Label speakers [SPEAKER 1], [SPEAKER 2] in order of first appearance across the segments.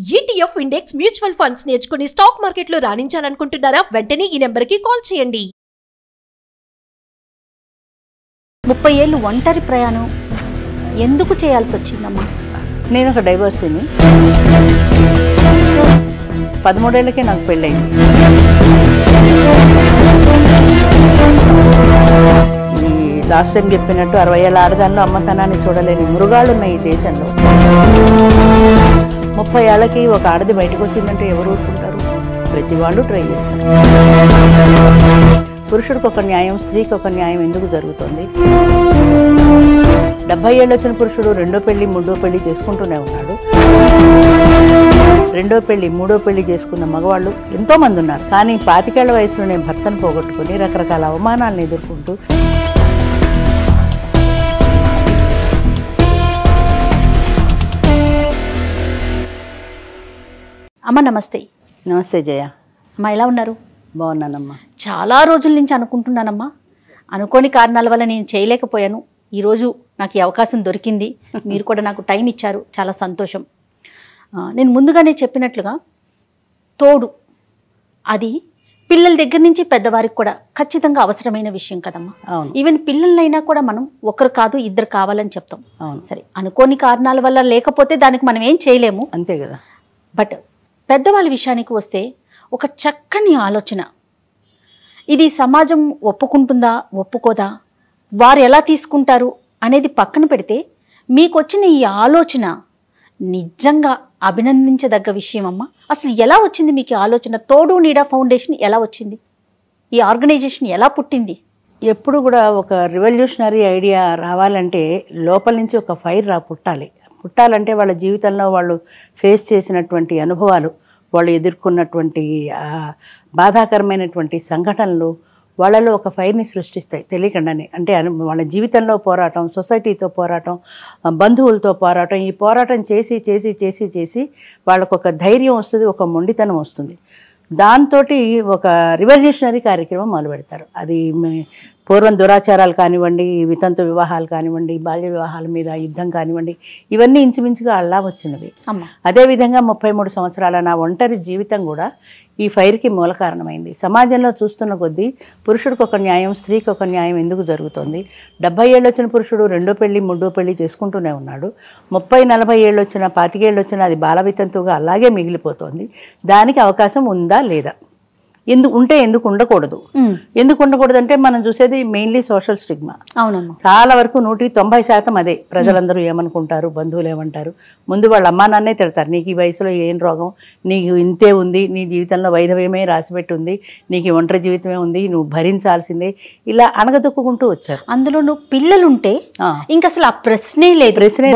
[SPEAKER 1] ETF index mutual funds నేర్చుకుని stock మార్కెట్లో రాణించాలనుకుంటున్నారా? వెంటనే ఈ నెంబర్కి కాల్ చేయండి.
[SPEAKER 2] 30 ఏళ్ళు ఒంటరి ప్రయాణం ఎందుకు చేయాల్సి వచ్చిందమ్మా?
[SPEAKER 3] నేను ఒక డైవర్సిని. 13 ఏళ్ళకే నాకు పెళ్ళైంది. ఈ లాస్ట్ టైం చెప్పినట్టు 60 ఏళ్ళ ఆడదానిలో అమ్మతనాన్ని చూడలేని మృగాళ్ళు ఉన్నాయి ఈ దేశంలో. 30 ఏళ్ళకి ఒక ఆడది బయటకు వచ్చిందంటే ఎవరు ఊరుకుంటారు? ప్రతి వాళ్ళు ట్రై చేస్తారు. పురుషుడికి ఒక న్యాయం, స్త్రీకి ఒక న్యాయం ఎందుకు జరుగుతుంది? 70 ఏళ్ళు వచ్చిన పురుషుడు రెండో పెళ్లి మూడో పెళ్లి చేసుకుంటూనే ఉన్నాడు. రెండో పెళ్లి మూడో పెళ్లి చేసుకున్న మగవాళ్ళు ఎంతోమంది ఉన్నారు. కానీ 25 ఏళ్ల వయసులోనే భర్తను పోగొట్టుకుని రకరకాల అవమానాలను ఎదుర్కొంటూ
[SPEAKER 2] అమ్మ నమస్తే.
[SPEAKER 3] నమస్తే జయ.
[SPEAKER 2] అమ్మ ఎలా ఉన్నారు?
[SPEAKER 3] బాగున్నానమ్మా.
[SPEAKER 2] చాలా రోజుల నుంచి అనుకుంటున్నానమ్మా, అనుకోని కారణాల వల్ల నేను చేయలేకపోయాను. ఈరోజు నాకు ఈ అవకాశం దొరికింది, మీరు కూడా నాకు టైం ఇచ్చారు, చాలా సంతోషం. నేను ముందుగానే చెప్పినట్లుగా తోడు అది పిల్లల దగ్గర నుంచి పెద్దవారికి కూడా ఖచ్చితంగా అవసరమైన విషయం కదమ్మా. ఈవెన్ పిల్లలైనా కూడా మనం ఒకరు కాదు ఇద్దరు కావాలని చెప్తాం. సరే, అనుకోని కారణాల వల్ల లేకపోతే దానికి మనం ఏం చేయలేము,
[SPEAKER 3] అంతే కదా.
[SPEAKER 2] బట్ పెద్దవాళ్ళ విషయానికి వస్తే ఒక చక్కని ఆలోచన, ఇది సమాజం ఒప్పుకుంటుందా ఒప్పుకోదా, వారు ఎలా తీసుకుంటారు అనేది పక్కన పెడితే మీకు వచ్చిన ఈ ఆలోచన నిజంగా అభినందించదగ్గ విషయం అమ్మ. అసలు ఎలా వచ్చింది మీకు ఆలోచన? తోడు నీడా ఫౌండేషన్ ఎలా వచ్చింది? ఈ ఆర్గనైజేషన్ ఎలా పుట్టింది?
[SPEAKER 3] ఎప్పుడు కూడా ఒక రివల్యూషనరీ ఐడియా రావాలంటే లోపల నుంచి ఒక ఫైర్ పుట్టాలంటే వాళ్ళ జీవితంలో వాళ్ళు ఫేస్ చేసినటువంటి అనుభవాలు, వాళ్ళు ఎదుర్కొన్నటువంటి బాధాకరమైనటువంటి సంఘటనలు వాళ్ళలో ఒక ఫైర్ని సృష్టిస్తాయి తెలియకుండానే. అంటే వాళ్ళ జీవితంలో పోరాటం, సొసైటీతో పోరాటం, బంధువులతో పోరాటం, ఈ పోరాటం చేసి చేసి చేసి చేసి వాళ్ళకు ఒక ధైర్యం వస్తుంది, ఒక మొండితనం వస్తుంది. దాంతో ఒక రివల్యూషనరీ కార్యక్రమం మొదలు పెడతారు. అది పూర్వం దురాచారాలు కానివ్వండి, వితంతు వివాహాలు కానివ్వండి, బాల్య వివాహాల మీద యుద్ధం కానివ్వండి, ఇవన్నీ ఇంచుమించుగా అలా వచ్చినవి. అదేవిధంగా 33 సంవత్సరాల నా ఒంటరి జీవితం కూడా ఈ ఫైర్కి మూల కారణమైంది. సమాజంలో చూస్తున్న కొద్దీ పురుషుడికి ఒక న్యాయం, స్త్రీకి ఒక న్యాయం ఎందుకు జరుగుతుంది? 70 ఏళ్ళు వచ్చిన పురుషుడు రెండో పెళ్లి మూడో పెళ్లి చేసుకుంటూనే ఉన్నాడు. 30-40 ఏళ్ళు వచ్చినా 25 ఏళ్ళు వచ్చినా అది బాల వితంతువుగా అలాగే మిగిలిపోతుంది. దానికి అవకాశం ఉందా లేదా? ఎందుకు ఉండకూడదు? ఎందుకు ఉండకూడదు అంటే మనం చూసేది మెయిన్లీ సోషల్ స్టిగ్మా.
[SPEAKER 2] అవునమ్మా,
[SPEAKER 3] చాలా వరకు 190% అదే. ప్రజలందరూ ఏమనుకుంటారు, బంధువులు ఏమంటారు, ముందు వాళ్ళ అమ్మా నాన్నే తిడతారు. నీకు ఈ వయసులో ఏం రోగం, నీకు ఇంతే ఉంది, నీ జీవితంలో వైధవ్యమే రాసిపెట్టి ఉంది, నీకు ఒంటరి జీవితమే ఉంది, నువ్వు భరించాల్సిందే, ఇలా అనగదొక్కుంటూ వచ్చారు.
[SPEAKER 2] అందులో నువ్వు పిల్లలుంటే ఇంకా అసలు ఆ ప్రశ్నే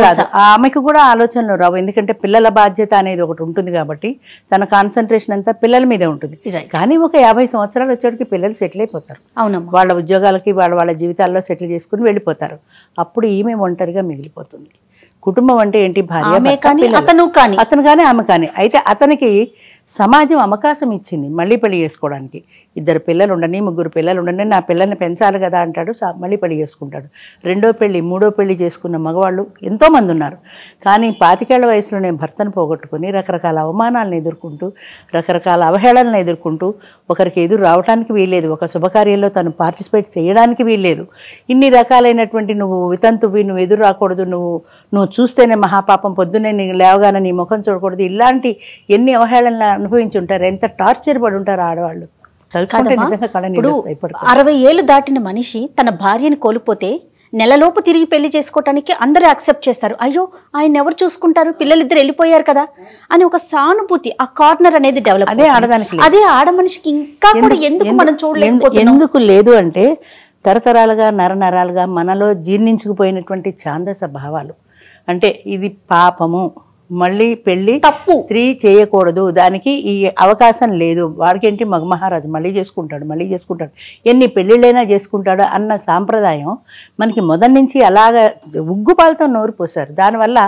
[SPEAKER 3] రాదు. ఆమెకు కూడా ఆలోచనలు రావు, ఎందుకంటే పిల్లల బాధ్యత అనేది ఒకటి ఉంటుంది కాబట్టి తన కాన్సన్ట్రేషన్ అంతా పిల్లల మీదే ఉంటుంది. కానీ ఒక 50 సంవత్సరాలు వచ్చేటికి పిల్లలు సెటిల్ అయిపోతారు.
[SPEAKER 2] అవునమ్మా,
[SPEAKER 3] వాళ్ళ ఉద్యోగాలకి వాళ్ళ జీవితాల్లో సెటిల్ చేసుకుని వెళ్ళిపోతారు. అప్పుడు ఈమె ఒంటరిగా మిగిలిపోతుంది. కుటుంబం అంటే ఏంటి? భార్య, అతను కానీ ఆమె కానీ. అయితే అతనికి సమాజం అవకాశం ఇచ్చింది మళ్ళీ పెళ్లి చేసుకోవడానికి. 2 పిల్లలు ఉండని, 3 పిల్లలు ఉండని, నా పిల్లల్ని పెంచాలి కదా అంటాడు, మళ్ళీ పెళ్లి చేసుకుంటాడు. రెండో పెళ్లి మూడో పెళ్లి చేసుకున్న మగవాళ్ళు ఎంతోమంది ఉన్నారు. కానీ 25 ఏళ్ల వయసులోనే భర్తను పోగొట్టుకుని రకరకాల అవమానాలను ఎదుర్కొంటూ, రకరకాల అవహేళనలను ఎదుర్కొంటూ, ఒకరికి ఎదురు రావడానికి వీల్లేదు, ఒక శుభకార్యంలో తను పార్టిసిపేట్ చేయడానికి వీల్లేదు. ఇన్ని రకాలైనటువంటి నువ్వు వితంతువి, నువ్వు ఎదురు రాకూడదు, నువ్వు చూస్తేనే మహాపాపం, పొద్దున్నే నీ లేవగానే నీ ముఖం చూడకూడదు, ఇలాంటి ఎన్ని అవహేళనలు అనుభవించి ఉంటారు, ఎంత టార్చర్ పడి ఉంటారు ఆడవాళ్ళు.
[SPEAKER 2] ఇప్పుడు 60 ఏళ్ళు దాటిన మనిషి తన భార్యని కోల్పోతే నెలలోపు తిరిగి పెళ్లి చేసుకోవటానికి అందరూ యాక్సెప్ట్ చేస్తారు. అయ్యో ఆయన ఎవరు చూసుకుంటారు, పిల్లలిద్దరు వెళ్ళిపోయారు కదా అని ఒక సానుభూతి, ఆ కార్నర్ అనేది డెవలప్.
[SPEAKER 3] అదే ఆడదానికి,
[SPEAKER 2] అదే ఆడ మనిషికి ఇంకా కూడా ఎందుకు మనం చూడలేదు?
[SPEAKER 3] ఎందుకు లేదు అంటే తరతరాలుగా నరనరాలుగా మనలో జీర్ణించుకుపోయినటువంటి ఛాందస భావాలు. అంటే ఇది పాపము, మళ్ళీ పెళ్ళి
[SPEAKER 2] తప్పు,
[SPEAKER 3] స్త్రీ చేయకూడదు, దానికి ఈ అవకాశం లేదు, వాడికేంటి మగమహారాజు మళ్ళీ చేసుకుంటాడు, ఎన్ని పెళ్ళిళ్ళైనా చేసుకుంటాడు అన్న సాంప్రదాయం మనకి మొదటి నుంచి అలాగ ఉగ్గుపాలతో నోరు పోసారు. దానివల్ల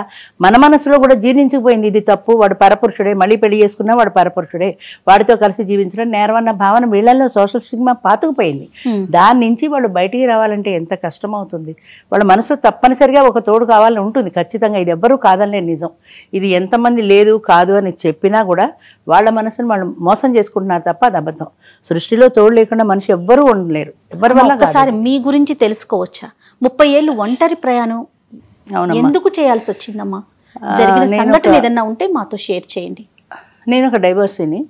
[SPEAKER 3] మన మనసులో కూడా జీర్ణించుకుపోయింది, ఇది తప్పు, వాడు పరపురుషుడే, మళ్ళీ పెళ్లి చేసుకున్నా వాడు పరపురుషుడే, వాడితో కలిసి జీవించడం నేరం అన్న భావన వీళ్ళల్లో సోషల్ స్టిగ్మా పాతుకుపోయింది. దాని నుంచి వాళ్ళు బయటికి రావాలంటే ఎంత కష్టం అవుతుంది. వాళ్ళ మనసు తప్పనిసరిగా ఒక తోడు కావాలని ఉంటుంది ఖచ్చితంగా, ఇది ఎవ్వరూ కాదనిలే నిజం. ఇది ఎంతమంది లేదు కాదు అని చెప్పినా కూడా వాళ్ళ మనసును వాళ్ళు మోసం చేసుకుంటున్నారు తప్ప అది అబద్ధం. సృష్టిలో తోడు లేకుండా మనిషి ఎవ్వరూ ఉండలేరు, ఎవరి వల్ల.
[SPEAKER 2] ఒకసారి మీ గురించి తెలుసుకోవచ్చా? 30 ఏళ్ళు ఒంటరి ప్రయాణం ఎందుకు చేయాల్సి వచ్చిందమ్మా? జరిగిన సంఘటన ఏదన్నా ఉంటే మాతో షేర్ చేయండి.
[SPEAKER 3] నేను ఒక డైవర్సీని.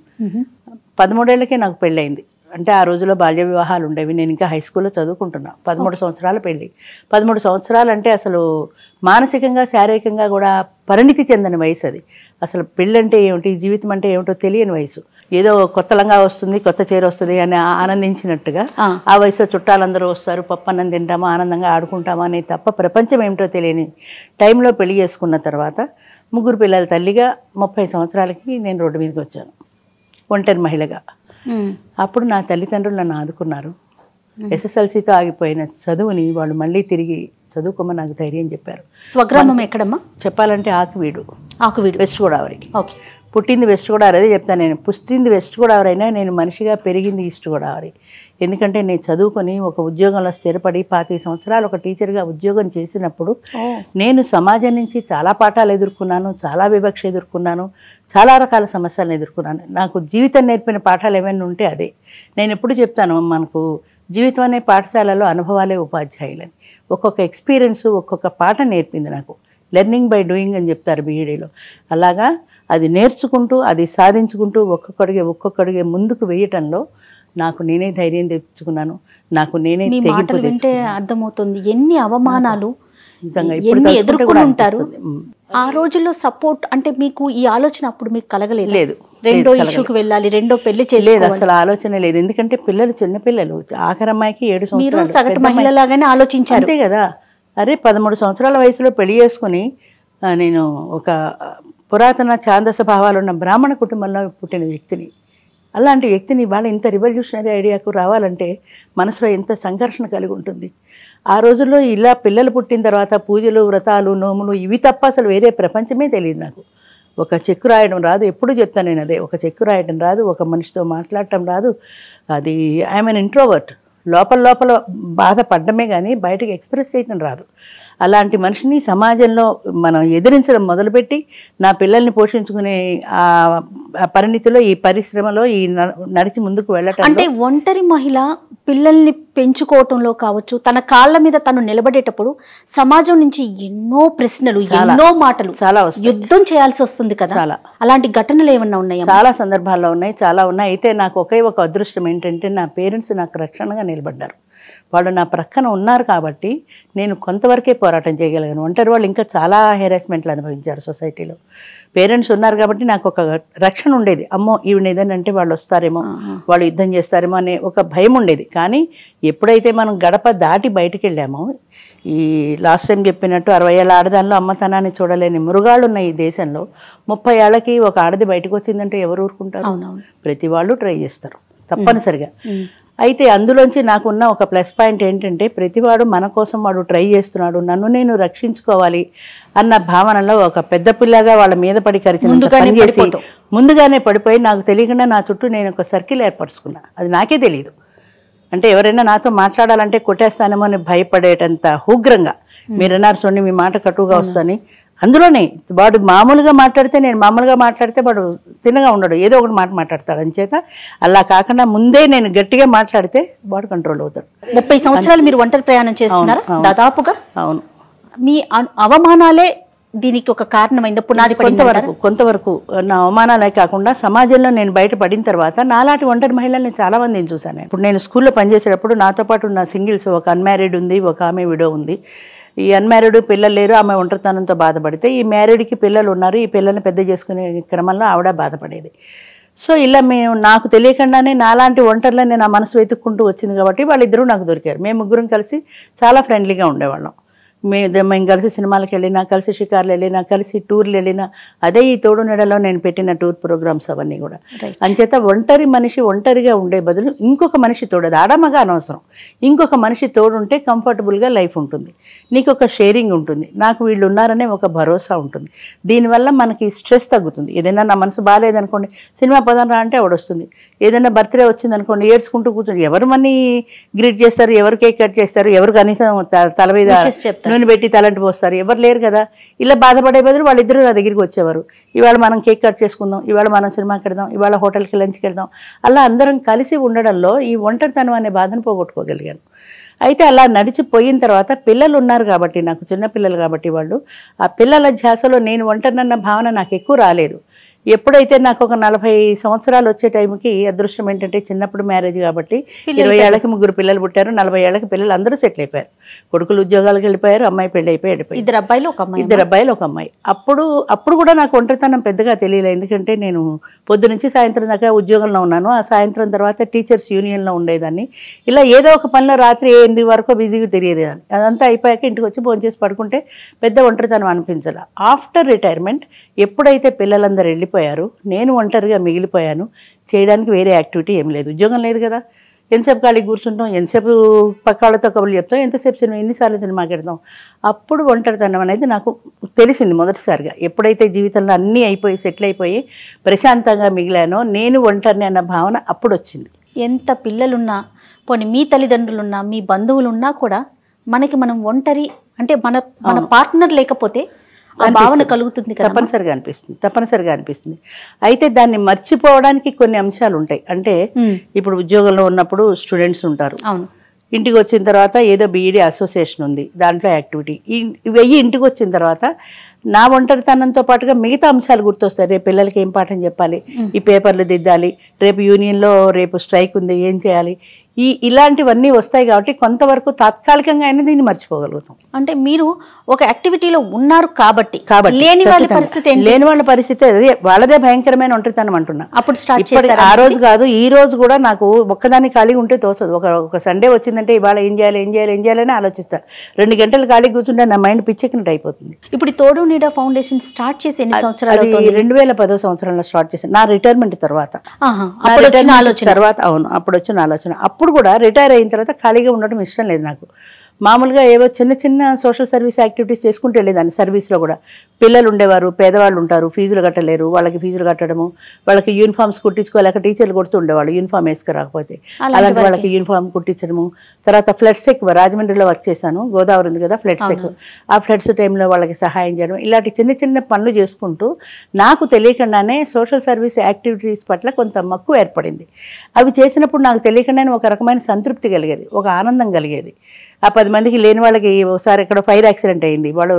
[SPEAKER 3] 13 ఏళ్ళకే నాకు పెళ్ళయింది. అంటే ఆ రోజుల్లో బాల్య వివాహాలు ఉండేవి. నేను ఇంకా హై స్కూల్లో చదువుకుంటున్నా. 13 సంవత్సరాల పెళ్ళి. 13 సంవత్సరాలు అంటే అసలు మానసికంగా శారీరకంగా కూడా పరిణితి చెందని వయసు అది. అసలు పెళ్ళి అంటే ఏమిటి, జీవితం అంటే ఏమిటో తెలియని వయసు. ఏదో కొత్త లంగా వస్తుంది, కొత్త చీర వస్తుంది అని ఆనందించినట్టుగా ఆ వయసులో చుట్టాలందరూ వస్తారు, పప్పన్నం తింటామా, ఆనందంగా ఆడుకుంటామా అని తప్ప ప్రపంచం ఏమిటో తెలియని టైంలో పెళ్లి చేసుకున్న తర్వాత 3 పిల్లల తల్లిగా 30 సంవత్సరాలకి నేను రోడ్డు మీదకి వచ్చాను, ఒంటరి మహిళగా. అప్పుడు నా తల్లిదండ్రులు నన్ను ఆదుకున్నారు. SSLCతో ఆగిపోయిన చదువుని వాళ్ళు మళ్ళీ తిరిగి చదువుకోమని నాకు ధైర్యం చెప్పారు.
[SPEAKER 2] స్వగ్రామం ఎక్కడమ్మా?
[SPEAKER 3] చెప్పాలంటే ఆకువీడు,
[SPEAKER 2] వెస్ట్
[SPEAKER 3] గోదావరి.
[SPEAKER 2] ఓకే.
[SPEAKER 3] పుట్టింది వెస్ట్ గోదావరి, అదే చెప్తాను నేను. పుట్టింది వెస్ట్ గోదావరి అయినా నేను మనిషిగా పెరిగింది ఈస్ట్ గోదావరి. ఎందుకంటే నేను చదువుకొని ఒక ఉద్యోగంలో స్థిరపడి 25 సంవత్సరాలు ఒక టీచర్గా ఉద్యోగం చేసినప్పుడు నేను సమాజం నుంచి చాలా పాఠాలు ఎదుర్కొన్నాను, చాలా వివక్ష ఎదుర్కొన్నాను, చాలా రకాల సమస్యలను ఎదుర్కొన్నాను. నాకు జీవితం నేర్పిన పాఠాలు ఏమైనా ఉంటే అదే. నేను ఎప్పుడు చెప్తాను, మనకు జీవితం అనే పాఠశాలలో అనుభవాలే ఉపాధ్యాయులని. ఒక్కొక్క ఎక్స్పీరియన్స్ ఒక్కొక్క పాఠ నేర్పింది నాకు. లెర్నింగ్ బై డూయింగ్ అని చెప్తారు బీఈడీలో. అలాగా అది నేర్చుకుంటూ అది సాధించుకుంటూ ఒక్కొక్కడిగే ముందుకు వేయటంలో నాకు నేనే ధైర్యం తెచ్చుకున్నాను, నాకు నేనే తెగింపు తెచ్చుకున్నాను.
[SPEAKER 2] అర్థమవుతుంది ఎన్ని అవమానాలు
[SPEAKER 3] నిజంగా
[SPEAKER 2] ఎన్ని ఎదుర్కొని ఉంటారు. ఆ రోజుల్లో సపోర్ట్ అంటే మీకు ఈ ఆలోచన అప్పుడు మీకు కలగలేదు?
[SPEAKER 3] లేదు.
[SPEAKER 2] రెండో ఇష్యూకి వెళ్ళాలి, రెండో పెళ్లి
[SPEAKER 3] లేదు, అసలు ఆలోచన లేదు. ఎందుకంటే పిల్లలు చిన్నపిల్లలు. ఆఖరి అమ్మాయికి 7 సంవత్సరాలు.
[SPEAKER 2] సగటు మహిళలాగానే ఆలోచించారు.
[SPEAKER 3] అంతే కదా. అరే 13 సంవత్సరాల వయసులో పెళ్లి చేసుకుని నేను ఒక పురాతన ఛాందస భావాలు ఉన్న బ్రాహ్మణ కుటుంబంలో పుట్టిన వ్యక్తిని. అలాంటి వ్యక్తిని వాళ్ళ ఇంత రివల్యూషనరీ ఐడియాకు రావాలంటే మనసులో ఎంత సంఘర్షణ కలిగి ఉంటుంది. ఆ రోజుల్లో ఇలా పిల్లలు పుట్టిన తర్వాత పూజలు, వ్రతాలు, నోములు ఇవి తప్ప అసలు వేరే ప్రపంచమే తెలియదు నాకు. ఒక చెక్కు రాయడం రాదు, ఎప్పుడు చెప్తాను నేను అదే. ఒక చెక్కు రాయడం రాదు, ఒక మనిషితో మాట్లాడటం రాదు. అది ఐఎమ్ ఎన్ ఇంట్రోవర్ట్. లోపల బాధపడమే కానీ బయటకు ఎక్స్ప్రెస్ చేయడం రాదు. అలాంటి మనిషిని సమాజంలో మనం ఎదిరించడం మొదలుపెట్టి నా పిల్లల్ని పోషించుకునే ఆ పరిణితిలో ఈ పరిశ్రమలో ఈ నడిచి ముందుకు వెళ్ళటం.
[SPEAKER 2] అంటే ఒంటరి మహిళ పిల్లల్ని పెంచుకోవటంలో కావచ్చు, తన కాళ్ళ మీద తను నిలబడేటప్పుడు సమాజం నుంచి ఎన్నో ప్రశ్నలు, ఎన్నో మాటలు చాలా యుద్ధం చేయాల్సి వస్తుంది కదా. చాలా అలాంటి ఘటనలు ఏమన్నా ఉన్నాయా?
[SPEAKER 3] చాలా సందర్భాల్లో ఉన్నాయి, చాలా ఉన్నాయి. అయితే నాకు ఒకే ఒక అదృష్టం ఏంటంటే నా పేరెంట్స్ నాకు రక్షణగా నిలబడ్డారు. వాళ్ళు నా ప్రక్కన ఉన్నారు కాబట్టి నేను కొంతవరకే పోరాటం చేయగలిగాను. ఒంటరి వాళ్ళు ఇంకా చాలా హెరాస్మెంట్లు అనుభవించారు సొసైటీలో. పేరెంట్స్ ఉన్నారు కాబట్టి నాకు ఒక రక్షణ ఉండేది. అమ్మో ఈవిడ ఏదనంటే వాళ్ళు వస్తారేమో, వాళ్ళు యుద్ధం చేస్తారేమో అనే ఒక భయం ఉండేది. కానీ ఎప్పుడైతే మనం గడప దాటి బయటికి వెళ్ళామో, ఈ లాస్ట్ టైం చెప్పినట్టు 60 ఏళ్ళ ఆడదానిలో అమ్మతనాన్ని చూడలేని మృగాళ్ళు ఉన్న ఈ దేశంలో 30 ఏళ్ళకి ఒక ఆడది బయటకు వచ్చిందంటే ఎవరు ఊరుకుంటారు? ప్రతి వాళ్ళు ట్రై చేస్తారు తప్పనిసరిగా. అయితే అందులోంచి నాకున్న ఒక ప్లస్ పాయింట్ ఏంటంటే ప్రతివాడు మన కోసం వాడు ట్రై చేస్తున్నాడు, నన్ను నేను రక్షించుకోవాలి అన్న భావనలో ఒక పెద్ద పిల్లగా వాళ్ళ మీద పడి ముందుగానే పడిపోయి నాకు తెలియకుండా నా చుట్టూ నేను ఒక సర్కిల్ ఏర్పరచుకున్నా. అది నాకే తెలియదు. అంటే ఎవరైనా నాతో మాట్లాడాలంటే కొట్టేస్తానేమో అని భయపడేటంత ఉగ్రంగా. మీరన్నారు చూడండి మీ మాట కటువుగా వస్తుందని. అందులోనే వాడు మామూలుగా మాట్లాడితే నేను మామూలుగా మాట్లాడితే వాడు తిన్నగా ఉండడు, ఏదో ఒకటి మాట్లాడతాడు. అంచేత అలా కాకుండా ముందే నేను గట్టిగా మాట్లాడితే వాడు కంట్రోల్ అవుతాడు.
[SPEAKER 2] 30 సంవత్సరాలు మీరు ఒంటరి ప్రయాణం చేస్తున్నారు దాదాపుగా.
[SPEAKER 3] అవును.
[SPEAKER 2] మీ అవమానాలే దీనికి ఒక కారణమైంది. పునాది
[SPEAKER 3] కొంతవరకు నా అవమానాలే కాకుండా సమాజంలో నేను బయటపడిన తర్వాత నాలాంటి ఒంటరి మహిళల్ని చాలా మందిని చూశాను. ఇప్పుడు నేను స్కూల్లో పనిచేసేటప్పుడు నాతో పాటు ఉన్న సింగిల్స్, ఒక అన్మ్యారీడ్ ఉంది, ఒక ఆమె విడో ఉంది. ఈ అన్మ్యారీడ్ పిల్లలు లేరు, ఆమె ఒంటరితనంతో బాధపడితే ఈ మ్యారీడ్కి పిల్లలు ఉన్నారు, ఈ పిల్లల్ని పెద్ద చేసుకునే క్రమంలో ఆవిడ బాధపడేది. సో ఇలా నాకు తెలియకుండానే నాలాంటి ఒంటరిలో నా మనసు వెతుక్కుంటూ వచ్చింది కాబట్టి వాళ్ళిద్దరూ నాకు దొరికారు. మేము ముగ్గురం కలిసి చాలా ఫ్రెండ్లీగా ఉండేవాళ్ళం. మేము కలిసి సినిమాలకు వెళ్ళినా, కలిసి షికార్లు వెళ్ళినా, కలిసి టూర్లు వెళ్ళినా, అదే ఈ తోడు నెడలో నేను పెట్టిన టూర్ ప్రోగ్రామ్స్ అవన్నీ కూడా. అంచేత ఒంటరి మనిషి ఒంటరిగా ఉండే బదులు ఇంకొక మనిషి తోడు, అది ఆడమగా అనవసరం, ఇంకొక మనిషి తోడు ఉంటే కంఫర్టబుల్గా లైఫ్ ఉంటుంది, నీకు ఒక షేరింగ్ ఉంటుంది, నాకు వీళ్ళు ఉన్నారనే ఒక భరోసా ఉంటుంది. దీనివల్ల మనకి స్ట్రెస్ తగ్గుతుంది. ఏదైనా నా మనసు బాగాలేదనుకోండి, సినిమా పదం రా అంటే ఆవిడొస్తుంది. ఏదైనా బర్త్డే వచ్చిందనుకోండి, ఏడ్చుకుంటూ కూర్చొని ఎవరు మనీ గ్రీట్ చేస్తారు, ఎవరు కేక్ కట్ చేస్తారు, ఎవరు కనీసం తల మీద నూనె పెట్టి తలంటి పోస్తారు, ఎవరు లేరు కదా. ఇలా బాధపడే బదులు వాళ్ళిద్దరూ నా దగ్గరికి వచ్చేవారు. ఇవాళ మనం కేక్ కట్ చేసుకుందాం, ఇవాళ మనం సినిమాకి వెళ్దాం, ఇవాళ హోటల్కి లంచ్కి వెళ్దాం. అలా అందరం కలిసి ఉండడంలో ఈ ఒంటరితనం అనే బాధను పోగొట్టుకోగలిగాను. అయితే అలా నడిచిపోయిన తర్వాత పిల్లలు ఉన్నారు కాబట్టి, నాకు చిన్న పిల్లలు కాబట్టి, వాళ్ళు ఆ పిల్లల ధ్యాసలో నేను ఒంటరినన్న భావన నాకు ఎక్కువ రాలేదు. ఎప్పుడైతే నాకు ఒక 40 సంవత్సరాలు వచ్చే టైంకి అదృష్టం ఏంటంటే, చిన్నప్పుడు మ్యారేజ్ కాబట్టి 20 ఏళ్ళకి 3 పిల్లలు పుట్టారు, 40 ఏళ్ళకి పిల్లలు అందరూ సెటిల్ అయిపోయారు. కొడుకులు ఉద్యోగాలకు వెళ్ళిపోయారు, అమ్మాయి పెళ్ళి అయిపోయి వెళ్ళిపోయారు.
[SPEAKER 2] 2 అబ్బాయిలు 1 అమ్మాయి.
[SPEAKER 3] 2 అబ్బాయిలు 1 అమ్మాయి. అప్పుడు కూడా నాకు ఒంటరితనం పెద్దగా తెలియలేదు. ఎందుకంటే నేను పొద్దు నుంచి సాయంత్రం దాకా ఉద్యోగంలో ఉన్నాను. ఆ సాయంత్రం తర్వాత టీచర్స్ యూనియన్లో ఉండేదాన్ని. ఇలా ఏదో ఒక పనిలో రాత్రి 8 వరకు బిజీగా తిరిగేదాన్ని. అదంతా అయిపోయాక ఇంటికి వచ్చి భోంచేసి పడుకుంటే పెద్ద ఒంటరితనం అనిపించాలి. ఆఫ్టర్ రిటైర్మెంట్ ఎప్పుడైతే పిల్లలందరూ వెళ్ళిపోయారు, నేను ఒంటరిగా మిగిలిపోయాను. చేయడానికి వేరే యాక్టివిటీ ఏం లేదు, ఉద్యోగం లేదు కదా. ఎంతసేపు ఖాళీ కూర్చుంటాం, ఎంతసేపు పక్కాళ్ళతో కబుర్లు చెప్తాం, ఎంతసేపు సినిమా, ఎన్నిసార్లు సినిమాకి వెళ్తాం. అప్పుడు ఒంటరితనం అనేది నాకు తెలిసింది మొదటిసారిగా. ఎప్పుడైతే జీవితంలో అన్నీ అయిపోయి సెటిల్ అయిపోయి ప్రశాంతంగా మిగిలానో, నేను ఒంటరిని అన్న భావన అప్పుడు వచ్చింది.
[SPEAKER 2] ఎంత పిల్లలున్నా, పోనీ మీ తల్లిదండ్రులున్నా, మీ బంధువులున్నా కూడా మనం ఒంటరి అంటే మన పార్ట్నర్ లేకపోతే ఆ భావన కలుగుతుంది కదా.
[SPEAKER 3] తప్పనిసరిగా అనిపిస్తుంది. అయితే దాన్ని మర్చిపోవడానికి కొన్ని అంశాలు ఉంటాయి. అంటే ఇప్పుడు ఉద్యోగంలో ఉన్నప్పుడు స్టూడెంట్స్ ఉంటారు, ఇంటికి వచ్చిన తర్వాత ఏదో బీఈడీ అసోసియేషన్ ఉంది, దాంట్లో యాక్టివిటీ ఇవి ఇంటికి వచ్చిన తర్వాత నా ఒంటరితనంతో పాటుగా మిగతా అంశాలు గుర్తొస్తాయి. రేపు పిల్లలకి ఏం పాఠం చెప్పాలి, ఈ పేపర్లు దిద్దాలి, రేపు యూనియన్లో రేపు స్ట్రైక్ ఉంది, ఏం చేయాలి, ఇలాంటివన్నీ వస్తాయి. కాబట్టి కొంతవరకు తాత్కాలికంగా అయినా దీన్ని మర్చిపోగలుగుతాం.
[SPEAKER 2] అంటే మీరు ఒక యాక్టివిటీలో ఉన్నారు కాబట్టి లేని
[SPEAKER 3] వాళ్ళ పరిస్థితి అదే, వాళ్ళదే భయంకరమైన ఒంటరితనం అంటున్నా.
[SPEAKER 2] అప్పుడు స్టార్ట్
[SPEAKER 3] ఆ రోజు కాదు, ఈ రోజు కూడా నాకు ఒక్కదాన్ని ఖాళీగా ఉంటే తోచదు. ఒక సండే వచ్చిందంటే ఇవాళ ఏం చేయాలని ఆలోచిస్తా. 2 గంటలు ఖాళీ కూర్చుంటే నా మైండ్ పిచ్చెక్కినట్టు అయిపోతుంది.
[SPEAKER 2] ఇప్పుడు తోడు నీడ ఫౌండేషన్ స్టార్ట్ చేసి ఎన్ని సంవత్సరాలు?
[SPEAKER 3] 2010 సంవత్సరంలో స్టార్ట్ చేశాను, నా రిటైర్మెంట్ తర్వాత. అవును, అప్పుడు వచ్చిన ఆలోచన. అప్పుడు కూడా రిటైర్ అయిన తర్వాత ఖాళీగా ఉండడం ఇష్టం లేదు నాకు. మామూలుగా ఏవో చిన్న సోషల్ సర్వీస్ యాక్టివిటీస్ చేసుకుంటూ వెళ్ళేదాన్ని. సర్వీస్లో కూడా పిల్లలు ఉండేవారు, పేదవాళ్ళు ఉంటారు, ఫీజులు కట్టలేరు, వాళ్ళకి ఫీజులు కట్టడము, వాళ్ళకి యూనిఫామ్స్ కుట్టించుకోలేక టీచర్లు కొడుతూ ఉండేవాళ్ళు యూనిఫామ్ వేసుకురాకపోతే, అలాంటి వాళ్ళకి యూనిఫామ్ కుట్టించడము. తర్వాత ఫ్లడ్స్ ఎక్కువ, రాజమండ్రిలో వర్క్ చేశాను, గోదావరి ఉంది కదా, ఫ్లడ్స్ ఎక్కువ. ఆ ఫ్లడ్స్ టైంలో వాళ్ళకి సహాయం చేయడం, ఇలాంటి చిన్న పనులు చేసుకుంటూ నాకు తెలియకుండానే సోషల్ సర్వీస్ యాక్టివిటీస్ పట్ల కొంత మక్కువ ఏర్పడింది. అవి చేసినప్పుడు నాకు తెలియకుండానే ఒక రకమైన సంతృప్తి కలిగేది, ఒక ఆనందం కలిగేది. ఆ 10 మందికి లేని వాళ్ళకి ఒకసారి ఎక్కడ ఫైర్ యాక్సిడెంట్ అయింది, వాళ్ళు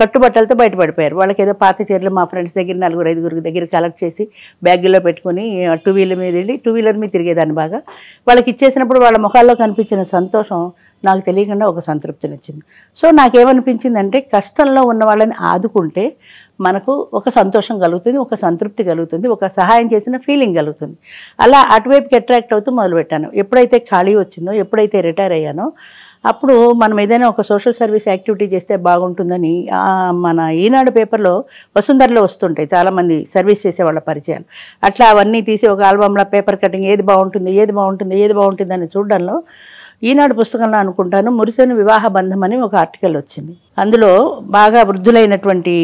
[SPEAKER 3] కట్టుబట్టలతో బయటపడిపోయారు. వాళ్ళకి ఏదో పాత చీరలు మా ఫ్రెండ్స్ దగ్గర 4-5 దగ్గర కలెక్ట్ చేసి బ్యాగుల్లో పెట్టుకుని 2 వీలర్ మీద వెళ్ళి 2 వీలర్ మీద తిరిగేదాన్ని బాగా. వాళ్ళకి ఇచ్చేసినప్పుడు వాళ్ళ ముఖాల్లో కనిపించిన సంతోషం నాకు తెలియకుండా ఒక సంతృప్తినిచ్చింది. సో నాకేమనిపించిందంటే, కష్టంలో ఉన్న వాళ్ళని ఆదుకుంటే మనకు ఒక సంతోషం కలుగుతుంది, ఒక సంతృప్తి కలుగుతుంది, ఒక సహాయం చేసిన ఫీలింగ్ కలుగుతుంది. అలా అటువైపుకి అట్రాక్ట్ అవుతూ మొదలుపెట్టాను. ఎప్పుడైతే ఖాళీ వచ్చిందో, ఎప్పుడైతే రిటైర్ అయ్యానో, అప్పుడు మనం ఏదైనా ఒక సోషల్ సర్వీస్ యాక్టివిటీ చేస్తే బాగుంటుందని మన ఈనాడు పేపర్లో వసుంధరలో వస్తుంటాయి చాలామంది సర్వీస్ చేసే వాళ్ళ పరిచయాలు. అట్లా అవన్నీ తీసి ఒక ఆల్బంలో పేపర్ కటింగ్ ఏది బాగుంటుంది అని చూడడంలో ఈనాడు పుస్తకంలో అనుకుంటాను మురిసెను వివాహ బంధం అని ఒక ఆర్టికల్ వచ్చింది. అందులో బాగా వృద్ధులైనటువంటి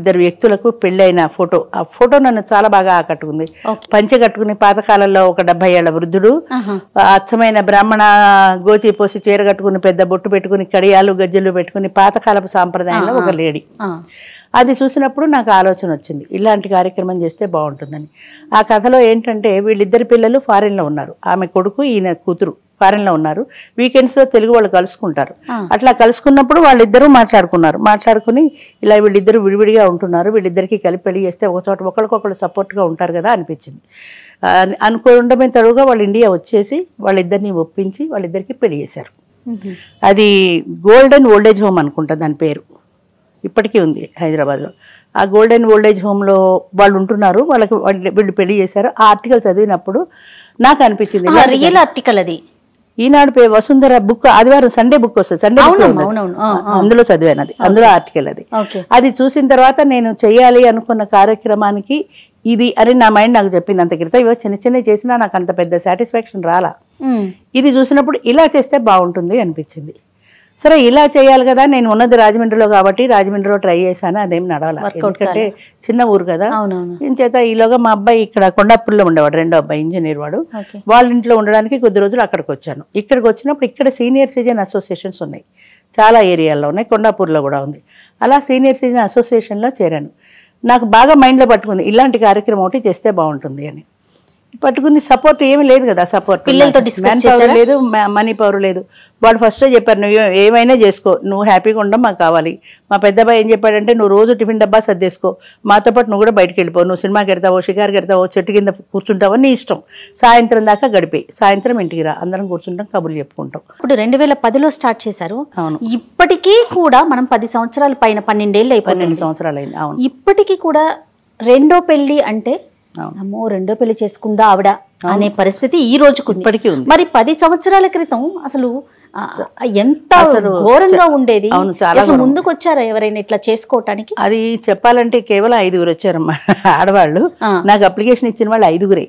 [SPEAKER 3] 2 వ్యక్తులకు పెళ్ళైన ఫోటో, ఆ ఫోటో నన్ను చాలా బాగా ఆకట్టుకుంది. పంచె కట్టుకుని పాతకాలంలో ఒక 70 ఏళ్ల వృద్ధుడు, అచ్చమైన బ్రాహ్మణ గోచి పోసి చీర కట్టుకుని పెద్ద బొట్టు పెట్టుకుని కడియాలు గజ్జలు పెట్టుకుని పాతకాలపు సాంప్రదాయంలో ఒక లేడీ. అది చూసినప్పుడు నాకు ఆలోచన వచ్చింది, ఇలాంటి కార్యక్రమం చేస్తే బాగుంటుందని. ఆ కథలో ఏంటంటే, వీళ్ళిద్దరి పిల్లలు ఫారిన్లో ఉన్నారు, ఆమె కొడుకు ఈయన కూతురు ఫారిన్లో ఉన్నారు. వీకెండ్స్లో తెలుగు వాళ్ళు కలుసుకుంటారు. అట్లా కలుసుకున్నప్పుడు వాళ్ళిద్దరూ మాట్లాడుకుని ఇలా వీళ్ళిద్దరూ విడివిడిగా ఉంటున్నారు, వీళ్ళిద్దరికీ కలిపి పెళ్లి చేస్తే ఒక చోట ఒకరికొకరు సపోర్ట్గా ఉంటారు కదా అనిపించింది. అనుకోవడమే తడుగా వాళ్ళు ఇండియా వచ్చేసి వాళ్ళిద్దరిని ఒప్పించి వాళ్ళిద్దరికీ పెళ్లి చేశారు. అది గోల్డెన్ ఓల్డేజ్ హోమ్ అనుకుంటా దాని పేరు, ఇప్పటికీ ఉంది హైదరాబాద్లో. ఆ గోల్డెన్ ఓల్డేజ్ హోమ్లో వాళ్ళు ఉంటున్నారు, వీళ్ళు పెళ్లి చేశారు. ఆ ఆర్టికల్ చదివినప్పుడు నాకు అనిపించింది,
[SPEAKER 2] రియల్ ఆర్టికల్ అది.
[SPEAKER 3] ఈనాడు వసుంధర బుక్ ఆదివారం సండే బుక్ వస్తుంది, సండే అందులో చదివాను అది, అందులో ఆర్టికల్ అది. అది చూసిన తర్వాత నేను చెయ్యాలి అనుకున్న కార్యక్రమానికి ఇది అని నా మైండ్ నాకు చెప్పింది. అంత క్రితం ఇవో చిన్న చేసినా నాకు అంత పెద్ద సాటిస్ఫాక్షన్ రాలా. ఇది చూసినప్పుడు ఇలా చేస్తే బాగుంటుంది అనిపించింది. సరే ఇలా చేయాలి కదా, నేను ఉన్నది రాజమండ్రిలో కాబట్టి రాజమండ్రిలో ట్రై చేశాను, అదేం నడవాలి, ఎందుకంటే చిన్న ఊరు కదా. ఏం చేత ఈలోగా మా అబ్బాయి ఇక్కడ కొండాపూర్లో ఉండేవాడు, 2వ అబ్బాయి ఇంజనీర్ వాడు, వాళ్ళ ఇంట్లో ఉండడానికి కొద్ది రోజులు అక్కడికి వచ్చాను. ఇక్కడికి వచ్చినప్పుడు ఇక్కడ సీనియర్ సిటిజన్ అసోసియేషన్స్ ఉన్నాయి చాలా ఏరియాల్లో ఉన్నాయి, కొండాపూర్లో కూడా ఉంది. అలా సీనియర్ సిటిజన్ అసోసియేషన్లో చేరాను. నాకు బాగా మైండ్లో పట్టుకుంది ఇలాంటి కార్యక్రమం ఒకటి చేస్తే బాగుంటుంది అని. పట్టుకుని సపోర్ట్ ఏమీ లేదు కదా, సపోర్ట్
[SPEAKER 2] పిల్లలతో discuss చేశారా?
[SPEAKER 3] లేదు, మనీ పవర్ లేదు. వాళ్ళు ఫస్టే చెప్పారు నువ్వు ఏమైనా చేసుకో, నువ్వు హ్యాపీగా ఉండడం మాకు కావాలి. మా పెద్దబాయ్ ఏం చెప్పాడంటే నువ్వు రోజు టిఫిన్ డబ్బా సర్దేసుకో, మాతో పాటు నువ్వు కూడా బయటకు వెళ్ళిపో, నువ్వు సినిమాకి వెళ్తావో షికార్కి వెళ్తావో చెట్టు కింద కూర్చుంటావో నీ ఇష్టం, సాయంత్రం దాకా గడిపేయి, సాయంత్రం ఇంటికి రా, అందరం కూర్చుంటాం కబుర్లు చెప్పుకుంటాం.
[SPEAKER 2] ఇప్పుడు 2010లో స్టార్ట్ చేశారు.
[SPEAKER 3] అవును,
[SPEAKER 2] ఇప్పటికీ కూడా మనం 10 సంవత్సరాల పైన 12 ఏళ్ళు అయిపోయింది.
[SPEAKER 3] 12 సంవత్సరాలు అయింది. అవును,
[SPEAKER 2] ఇప్పటికీ కూడా రెండో పెళ్లి అంటే
[SPEAKER 3] అవును,
[SPEAKER 2] అమ్మో రెండో పెళ్లి చేసుకుందా ఆవిడ అనే పరిస్థితి ఈ రోజుకు
[SPEAKER 3] ఇప్పటికీ ఉంది.
[SPEAKER 2] మరి 10 సంవత్సరాల క్రితం అసలు ఎంత
[SPEAKER 3] అసలు
[SPEAKER 2] ఘోరంగా ఉండేది.
[SPEAKER 3] అవును, చాలా
[SPEAKER 2] అసలు ముందుకు వచ్చారా ఎవరైనా ఇట్లా చేసుకోవటానికి?
[SPEAKER 3] అది చెప్పాలంటే కేవలం 5 వచ్చారమ్మా ఆడవాళ్ళు. నాకు అప్లికేషన్ ఇచ్చిన వాళ్ళు 5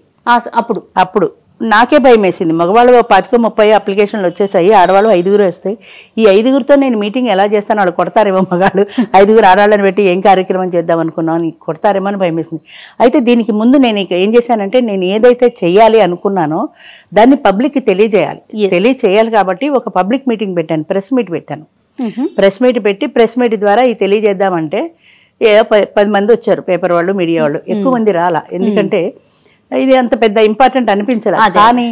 [SPEAKER 3] అప్పుడు నాకే భయం వేసింది. మగవాళ్ళు 25-30 అప్లికేషన్లు వచ్చేసాయి, ఆడవాళ్ళు 5 వస్తాయి. ఈ 5తో నేను మీటింగ్ ఎలా చేస్తాను, వాళ్ళు కొడతారేమో, మగాళ్ళు 5 ఆడవాళ్ళని పెట్టి ఏం కార్యక్రమం చేద్దాం అనుకున్నాను, కొడతారేమో అని భయం వేసింది. అయితే దీనికి ముందు నేను ఏం చేశానంటే నేను ఏదైతే చెయ్యాలి అనుకున్నానో దాన్ని పబ్లిక్కి తెలియజేయాలి కాబట్టి ఒక పబ్లిక్ మీటింగ్ పెట్టాను, ప్రెస్ మీట్ పెట్టాను. ప్రెస్ మీట్ పెట్టి ప్రెస్ మీట్ ద్వారా ఇది తెలియజేద్దామంటే 10 మంది వచ్చారు, పేపర్ వాళ్ళు, మీడియా వాళ్ళు. ఎక్కువ మంది రాలా, ఎందుకంటే ఇది అంత పెద్ద ఇంపార్టెంట్ అనిపించలేదు. కానీ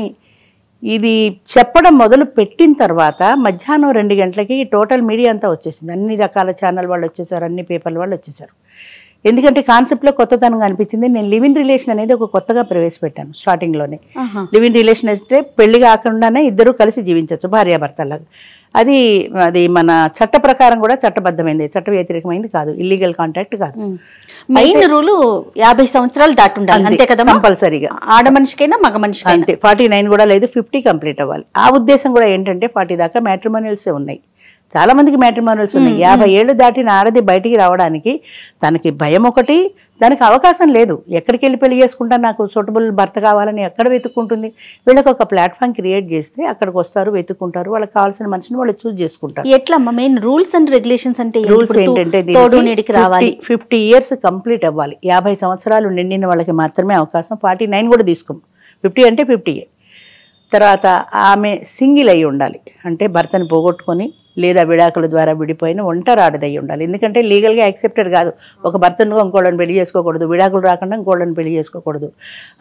[SPEAKER 3] ఇది చెప్పడం మొదలు పెట్టిన తర్వాత మధ్యాహ్నం 2 గంటలకి టోటల్ మీడియా అంతా వచ్చేసింది. అన్ని రకాల ఛానల్ వాళ్ళు వచ్చేసారు, అన్ని పేపర్ల వాళ్ళు వచ్చేసారు. ఎందుకంటే కాన్సెప్ట్లో కొత్తతనంగా అనిపించింది. నేను లివ్ ఇన్ రిలేషన్ అనేది ఒక కొత్తగా ప్రవేశపెట్టాను స్టార్టింగ్లోనే. లివ్ ఇన్ రిలేషన్ అంటే పెళ్లి కాకుండానే ఇద్దరు కలిసి జీవించవచ్చు భార్యాభర్తలాగా. అది మన చట్ట ప్రకారం కూడా చట్టబద్ధమైంది, చట్ట వ్యతిరేకమైంది కాదు, ఇల్లీగల్ కాంట్రాక్ట్ కాదు.
[SPEAKER 2] మెయిన్ రూల్ 50 సంవత్సరాలు దాటి ఉండాలి, అంతే కదా
[SPEAKER 3] కంపల్సరీగా.
[SPEAKER 2] ఆడ మనిషికైనా మగ మనిషికైనా
[SPEAKER 3] అంతే. 49 కూడా లేదు, 50 కంప్లీట్ అవ్వాలి. ఆ ఉద్దేశం కూడా ఏంటంటే 40 దాకా మ్యాట్రిమోనియల్సే ఉన్నాయి, చాలా మందికి మ్యాట్రిమోనియల్స్ ఉన్నాయి. 50 ఏళ్ళు దాటిన ఆడది బయటికి రావడానికి తనకి భయం ఒకటి, దానికి అవకాశం లేదు. ఎక్కడికి వెళ్ళి పెళ్లి చేసుకుంటా, నాకు సూటబుల్ భర్త కావాలని ఎక్కడ వెతుక్కుంటుంది? వీళ్ళకి ఒక ప్లాట్ఫామ్ క్రియేట్ చేస్తే అక్కడికి వస్తారు, వెతుక్కుంటారు, వాళ్ళకి కావాల్సిన మనిషిని వాళ్ళు చూస్ చేసుకుంటారు.
[SPEAKER 2] ఎట్లా మెయిన్ రూల్స్ అండ్ రెగ్యులేషన్స్ అంటే
[SPEAKER 3] రూల్స్ ఏంటంటే 50 ఇయర్స్ కంప్లీట్ అవ్వాలి, 50 సంవత్సరాలు నిండిన వాళ్ళకి మాత్రమే అవకాశం. 49 కూడా తీసుకోం, 50 అంటే 50. తర్వాత ఆమె సింగిల్ అయి ఉండాలి, అంటే భర్తని పోగొట్టుకొని లేదా విడాకుల ద్వారా విడిపోయిన ఒంటరి ఆడదయ్యి ఉండాలి. ఎందుకంటే లీగల్గా యాక్సెప్టెడ్ కాదు, ఒక భర్తను ఇంకోళ్ళని పెళ్లి చేసుకోకూడదు, విడాకులు రాకుండా ఇంకోళ్ళని పెళ్లి చేసుకోకూడదు.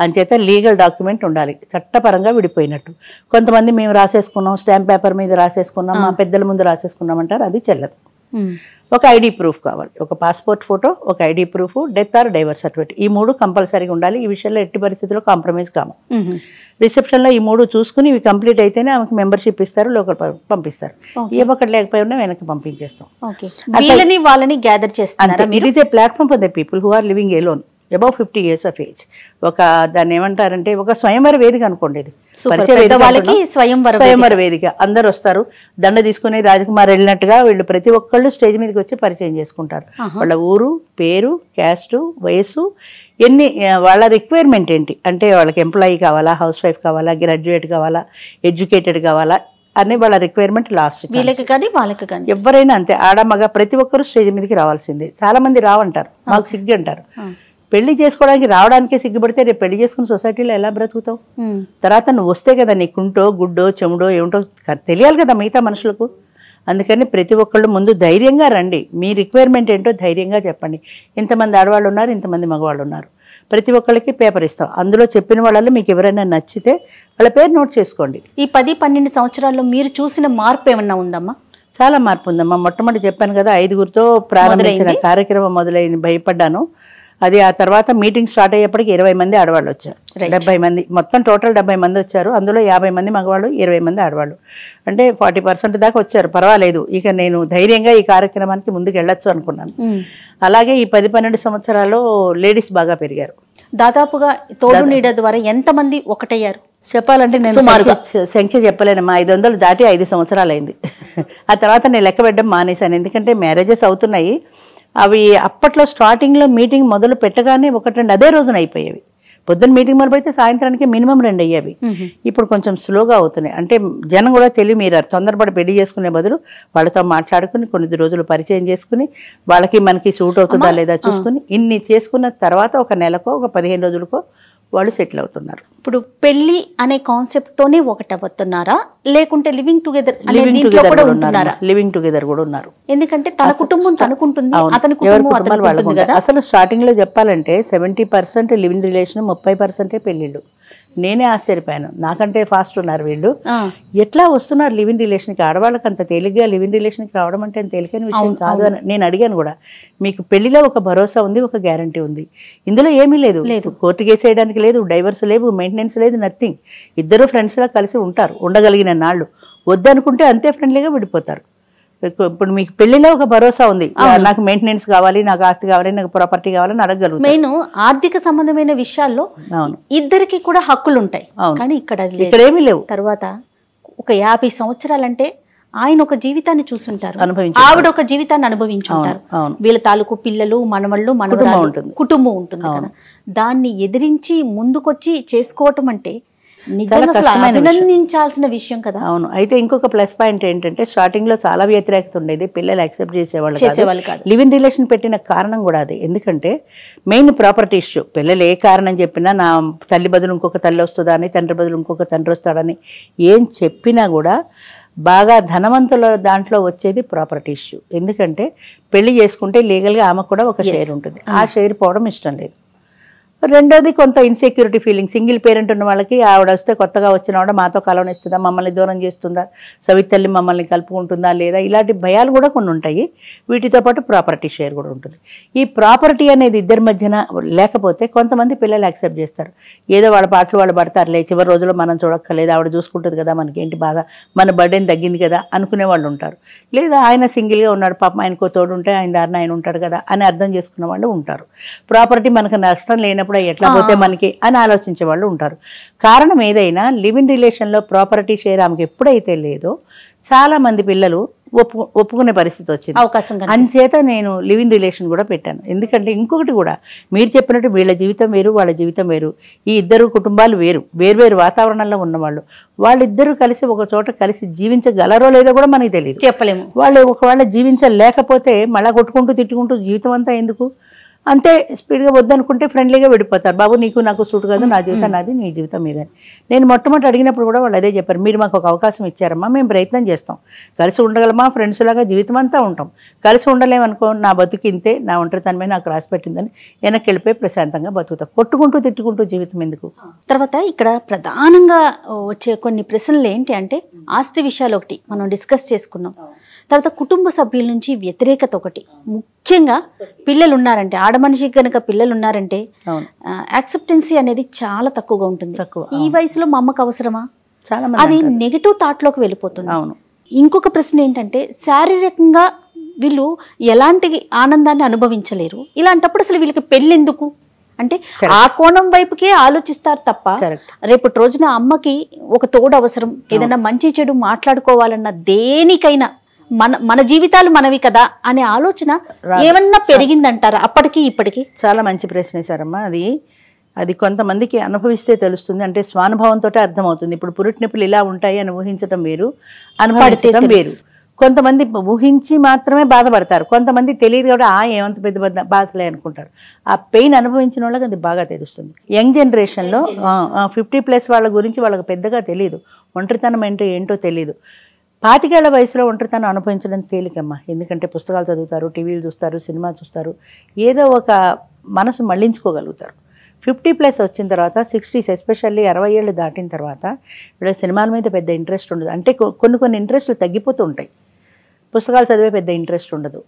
[SPEAKER 3] అంచేత లీగల్ డాక్యుమెంట్ ఉండాలి, చట్టపరంగా విడిపోయినట్టు. కొంతమంది మేము రాసేసుకున్నాం, స్టాంప్ పేపర్ మీద రాసేసుకున్నాం, మా పెద్దల ముందు రాసేసుకున్నాం అంటారు, అది చెల్లదు. ఒక ఐడి ప్రూఫ్ కావాలి, ఒక పాస్పోర్ట్ ఫోటో, ఒక ID proof, death or divorce certificate, ఈ 3 కంపల్సరీగా ఉండాలి. ఈ విషయంలో ఎట్టి పరిస్థితుల్లో కాంప్రమైజ్ కాము. రిసెప్షన్లో ఈ 3 చూసుకుని ఇవి కంప్లీట్ అయితేనే ఆమెకు మెంబర్షిప్ ఇస్తారు, లోకల్ పంపిస్తారు. ఇవ్వకటి లేకపోయినా వెనక్కి పంపించేస్తాం.
[SPEAKER 2] వాళ్ళని గ్యాదర్ చేస్తారు.
[SPEAKER 3] It is a platform for the people who are living alone above 50 years of age. ఒక దాన్ని ఏమంటారంటే ఒక స్వయంవర వేదిక అనుకోండి, ఇది స్వయంవర వేదిక. అందరు వస్తారు, దండ తీసుకుని రాజకుమార్ వెళ్ళినట్టుగా వీళ్ళు ప్రతి ఒక్కళ్ళు స్టేజ్ మీదకి వచ్చి పరిచయం చేసుకుంటారు. వాళ్ళ ఊరు, పేరు, క్యాస్ట్, వయసు, ఎన్ని, వాళ్ళ రిక్వైర్మెంట్ ఏంటి, అంటే వాళ్ళకి ఎంప్లాయీ కావాలా, హౌస్ వైఫ్ కావాలా, గ్రాడ్యుయేట్ కావాలా, ఎడ్యుకేటెడ్ కావాలా అని వాళ్ళ రిక్వైర్మెంట్. లాస్ట్
[SPEAKER 2] వీళ్ళకి కానీ వాళ్ళకి కానీ
[SPEAKER 3] ఎవరైనా అంతే, ఆడ మగ ప్రతి ఒక్కరు స్టేజ్ మీదకి రావాల్సిందే. చాలా మంది రావంటారు, మాకు సిగ్గు అంటారు. పెళ్లి చేసుకోవడానికి రావడానికే సిగ్గుపడితే రేపు పెళ్లి చేసుకుని సొసైటీలో ఎలా బ్రతుకుతావు? తర్వాత నువ్వు వస్తే కదా నీకుంటో గుడ్డో చెముడో ఏమిటో తెలియాలి కదా మిగతా మనుషులకు. అందుకని ప్రతి ఒక్కళ్ళు ముందు ధైర్యంగా రండి, మీ రిక్వైర్మెంట్ ఏంటో ధైర్యంగా చెప్పండి. ఇంతమంది ఆడవాళ్ళు ఉన్నారు, ఇంతమంది మగవాళ్ళు ఉన్నారు, ప్రతి ఒక్కళ్ళకి పేపర్ ఇస్తాం. అందులో చెప్పిన వాళ్ళలో మీకు ఎవరైనా నచ్చితే వాళ్ళ పేరు నోట్ చేసుకోండి.
[SPEAKER 2] ఈ 10-12 సంవత్సరాల్లో మీరు చూసిన మార్పు ఏమన్నా ఉందమ్మా?
[SPEAKER 3] చాలా మార్పు ఉందమ్మా. మొట్టమొదటి చెప్పాను కదా, 5గురితో ప్రారంభించిన కార్యక్రమం మొదలైన భయపడ్డాను. అది ఆ తర్వాత మీటింగ్ స్టార్ట్ అయ్యేప్పటికి 20 మంది ఆడవాళ్ళు వచ్చారు, 70 మంది, మొత్తం టోటల్ 70 మంది వచ్చారు. అందులో 50 మంది మగవాళ్ళు, 20 మంది ఆడవాళ్ళు, అంటే 40% దాకా వచ్చారు. పర్వాలేదు, ఇక నేను ధైర్యంగా ఈ కార్యక్రమానికి ముందుకు వెళ్ళొచ్చు అనుకున్నాను. అలాగే ఈ 10-12 సంవత్సరాల్లో లేడీస్ బాగా పెరిగారు.
[SPEAKER 2] దాదాపుగా తోడు నీడ ద్వారా ఎంతమంది ఒకటయ్యారు
[SPEAKER 3] చెప్పాలంటే నేను సంఖ్య చెప్పలేనమ్మా. 500 దాటి 5 సంవత్సరాలు అయింది. ఆ తర్వాత నేను లెక్క పెట్టడం మానేశాను, ఎందుకంటే మ్యారేజెస్ అవుతున్నాయి. అవి అప్పట్లో స్టార్టింగ్లో మీటింగ్ మొదలు పెట్టగానే 1-2 అదే రోజున అయిపోయేవి. పొద్దున్న మీటింగ్ మొదలు పెడితే సాయంత్రానికి మినిమం 2 అయ్యేవి. ఇప్పుడు కొంచెం స్లోగా అవుతున్నాయి. అంటే జనం కూడా మీరారు, తొందరపడి పెళ్లి చేసుకునే బదులు వాళ్ళతో మాట్లాడుకుని కొన్ని రోజులు పరిచయం చేసుకుని వాళ్ళకి మనకి సూట్ అవుతుందా లేదా చూసుకుని ఇన్ని చేసుకున్న తర్వాత ఒక నెలకో ఒక 15 రోజులకో వాళ్ళు సెటిల్ అవుతున్నారు.
[SPEAKER 2] ఇప్పుడు పెళ్లి అనే కాన్సెప్ట్ తోనే ఒకటవుతున్నారా, లేకుంటే లివింగ్ టుగెదర్
[SPEAKER 3] లివింగ్ టుగెదర్ కూడా ఉన్నారు.
[SPEAKER 2] ఎందుకంటే తన కుటుంబం తనకుంటుంది, అతని
[SPEAKER 3] ఎవరి
[SPEAKER 2] కుటుంబం
[SPEAKER 3] కుటుంబాలు వాళ్ళకు ఉంటాయి. అసలు స్టార్టింగ్ లో చెప్పాలంటే 70% లివింగ్ రిలేషన్, 30% పెళ్లిళ్ళు. నేనే ఆశ్చర్యపోయాను, నాకంటే ఫాస్ట్ ఉన్నారు వీళ్ళు. ఎట్లా వస్తున్నారు లివింగ్ రిలేషన్కి? ఆడవాళ్ళకి అంత తేలిగ్గా లివింగ్ రిలేషన్కి రావడం అంటే తేలికైన విషయం కాదు అని నేను అడిగాను కూడా. మీకు పెళ్లిలో ఒక భరోసా ఉంది, ఒక గ్యారంటీ ఉంది, ఇందులో ఏమీ లేదు. కోర్టు కేసేయడానికి లేదు, డైవర్స్ లేవు, మెయింటెనెన్స్ లేదు, నథింగ్. ఇద్దరు ఫ్రెండ్స్లా కలిసి ఉంటారు, ఉండగలిగిన నాళ్ళు. వద్దనుకుంటే అంతే ఫ్రెండ్లీగా విడిపోతారు. ఇప్పుడు మీకు పెళ్లిలో ఒక భరోసా ఉంది, నాకు మెయింటెనెన్స్ కావాలి, నాకు ఆస్తి కావాలి, నాకు ప్రాపర్టీ కావాలని అడగగలుగుతారు.
[SPEAKER 2] మెయిన్ ఆర్థిక సంబంధమైన విషయాల్లో ఇద్దరికి కూడా హక్కులు ఉంటాయి, కానీ ఇక్కడ
[SPEAKER 3] ఏమీ లేవు.
[SPEAKER 2] తర్వాత ఒక 50 సంవత్సరాలంటే ఆయన ఒక జీవితాన్ని చూసుంటారు, ఆవిడ ఒక జీవితాన్ని అనుభవించుంటారు. వీళ్ళ తాలూకు పిల్లలు, మనవళ్ళు, మనవరాలు, కుటుంబం ఉంటుంది కదా. దాన్ని ఎదిరించి ముందుకొచ్చి చేసుకోవటం అంటే అభినందించాల్సిన విషయం కదా.
[SPEAKER 3] అవును. అయితే ఇంకొక ప్లస్ పాయింట్ ఏంటంటే స్టార్టింగ్ లో చాలా వ్యతిరేకత ఉండేది, పిల్లలు యాక్సెప్ట్ చేసేవాళ్ళు కాదు. లివింగ్ రిలేషన్ పెట్టిన కారణం కూడా అది. ఎందుకంటే మెయిన్ ప్రాపర్టీ ఇష్యూ. పిల్లలు ఏ కారణం చెప్పినా నా తల్లి బదులు ఇంకొక తల్లి వస్తుందా అని, తండ్రి బదులు ఇంకొక తండ్రి వస్తాడని ఏం చెప్పినా కూడా బాగా ధనవంతుల దాంట్లో వచ్చేది ప్రాపర్టీ ఇష్యూ. ఎందుకంటే పెళ్లి చేసుకుంటే లీగల్గా ఆమెకు కూడా ఒక షేర్ ఉంటుంది, ఆ షేర్ పోవడం ఇష్టం లేదు. రెండోది కొంత ఇన్సెక్యూరిటీ ఫీలింగ్. సింగిల్ పేరెంట్ ఉన్న వాళ్ళకి ఆవిడ వస్తే కొత్తగా వచ్చిన ఆవిడ మాతో కలవనిస్తుందా, మమ్మల్ని దూరం చేస్తుందా, సవితల్లి మమ్మల్ని కలుపుకుంటుందా లేదా, ఇలాంటి భయాలు కూడా కొన్ని ఉంటాయి. వీటితో పాటు ప్రాపర్టీ షేర్ కూడా ఉంటుంది. ఈ ప్రాపర్టీ అనేది ఇద్దరి మధ్యన లేకపోతే కొంతమంది పిల్లలు యాక్సెప్ట్ చేస్తారు. ఏదో వాళ్ళ పాటలు వాళ్ళు పడతారులే, చివరి రోజుల్లో మనం చూడక్కర్లేదు, ఆవిడ చూసుకుంటుంది కదా, మనకి ఏంటి బాధ, మన బర్డెన్ తగ్గింది కదా అనుకునే వాళ్ళు ఉంటారు. లేదా ఆయన సింగిల్గా ఉన్నాడు, పాపం ఆయనకో తోడు ఉంటే ఆయన దారిన ఆయన ఉంటాడు కదా అని అర్థం చేసుకున్న వాళ్ళు ఉంటారు. ప్రాపర్టీ మనకు నష్టం లేనప్పుడు ఎట్లా పోతే మనకి అని ఆలోచించే వాళ్ళు ఉంటారు. కారణం ఏదైనా లివింగ్ రిలేషన్లో ప్రాపర్టీ షేర్ ఆమెకి ఎప్పుడైతే లేదో చాలా మంది పిల్లలు ఒప్పుకునే పరిస్థితి వచ్చింది,
[SPEAKER 2] అవకాశం.
[SPEAKER 3] అంచేత నేను లివింగ్ రిలేషన్ కూడా పెట్టాను. ఎందుకంటే ఇంకొకటి కూడా మీరు చెప్పినట్టు వీళ్ళ జీవితం వేరు, వాళ్ళ జీవితం వేరు. ఈ ఇద్దరు కుటుంబాలు వేరు, వేరు వాతావరణంలో ఉన్నవాళ్ళు. వాళ్ళిద్దరూ కలిసి ఒక చోట కలిసి జీవించగలరో లేదో కూడా మనకి తెలియదు,
[SPEAKER 2] చెప్పలేము.
[SPEAKER 3] వాళ్ళు ఒకవేళ జీవించలేకపోతే మళ్ళీ కొట్టుకుంటూ తిట్టుకుంటూ జీవితం అంతా ఎందుకు, అంతే స్పీడ్గా వద్దనుకుంటే ఫ్రెండ్లీగా విడిపోతారు. బాబు నీకు నాకు సూట్ కాదు, నా జీవితం నాది, నీ జీవితం మీదని. నేను మొట్టమొదటి అడిగినప్పుడు కూడా వాళ్ళు అదే చెప్పారు, మీరు మాకు ఒక అవకాశం ఇచ్చారమ్మా, మేము ప్రయత్నం చేస్తాం, కలిసి ఉండగలమా, ఫ్రెండ్స్ లాగా జీవితం అంతా ఉంటాం, కలిసి ఉండలేమనుకో నా బతుకు ఇంతే, నా ఒంటరితనమే నాకు రాసి పెట్టిందని వెనక్కి వెళ్ళిపోయి ప్రశాంతంగా బతుకుతాం. కొట్టుకుంటూ తిట్టుకుంటూ జీవితం ఎందుకు.
[SPEAKER 2] తర్వాత ఇక్కడ ప్రధానంగా వచ్చే కొన్ని ప్రశ్నలు ఏంటి అంటే ఆస్తి విషయాలు ఒకటి మనం డిస్కస్ చేసుకున్నాం. తర్వాత కుటుంబ సభ్యుల నుంచి వ్యతిరేకత ఒకటి, ముఖ్యంగా పిల్లలు ఉన్నారంటే, ఆడమనిషికి కనుక పిల్లలు ఉన్నారంటే యాక్సెప్టెన్సీ అనేది చాలా తక్కువగా ఉంటుంది. ఈ వయసులో మా అమ్మకు అవసరమా, అది నెగిటివ్ థాట్ లోకి వెళ్ళిపోతుంది.
[SPEAKER 3] అవును.
[SPEAKER 2] ఇంకొక ప్రశ్న ఏంటంటే శారీరకంగా వీళ్ళు ఎలాంటి ఆనందాన్ని అనుభవించలేరు, ఇలాంటప్పుడు అసలు వీళ్ళకి పెళ్ళి ఎందుకు అంటే ఆ కోణం వైపుకే ఆలోచిస్తారు తప్ప రేపటి రోజున అమ్మకి ఒక తోడు అవసరం, ఏదైనా మంచి చెడు మాట్లాడుకోవాలన్న దేనికైనా మన జీవితాలు మనవి కదా అనే ఆలోచన ఏమన్నా పెరిగిందంటారా అప్పటికి ఇప్పటికి?
[SPEAKER 3] చాలా మంచి ప్రశ్న వేశారమ్మా. అది కొంతమందికి అనుభవిస్తే తెలుస్తుంది, అంటే స్వానుభవంతో అర్థమవుతుంది. ఇప్పుడు పురిటి నొప్పులు ఇలా ఉంటాయి అని ఊహించడం వేరు, అనుభవించడం వేరు. కొంతమంది ఊహించి మాత్రమే బాధపడతారు, కొంతమంది తెలియదు కూడా ఏమంత పెద్ద బాధలే అనుకుంటారు. ఆ పెయిన్ అనుభవించిన వాళ్ళకి అది బాగా తెలుస్తుంది. యంగ్ జనరేషన్లో 50+ వాళ్ళ గురించి వాళ్ళకి పెద్దగా తెలియదు, ఒంటరితనం అంటే ఏంటో తెలియదు. 25 ఏళ్ల వయసులో ఒంటరితనం అనుభవించడం తేలికమ్మా. ఎందుకంటే పుస్తకాలు చదువుతారు, టీవీలు చూస్తారు, సినిమా చూస్తారు, ఏదో ఒక మనసు మళ్లించుకోగలుగుతారు. 50+ వచ్చిన తర్వాత 60s ఎస్పెషల్లీ 60 ఏళ్ళు దాటిన తర్వాత వీళ్ళ సినిమాల మీద పెద్ద ఇంట్రెస్ట్ ఉండదు. అంటే కొన్ని ఇంట్రెస్ట్లు తగ్గిపోతూ ఉంటాయి. పుస్తకాలు చదివే పెద్ద ఇంట్రెస్ట్ ఉండదు,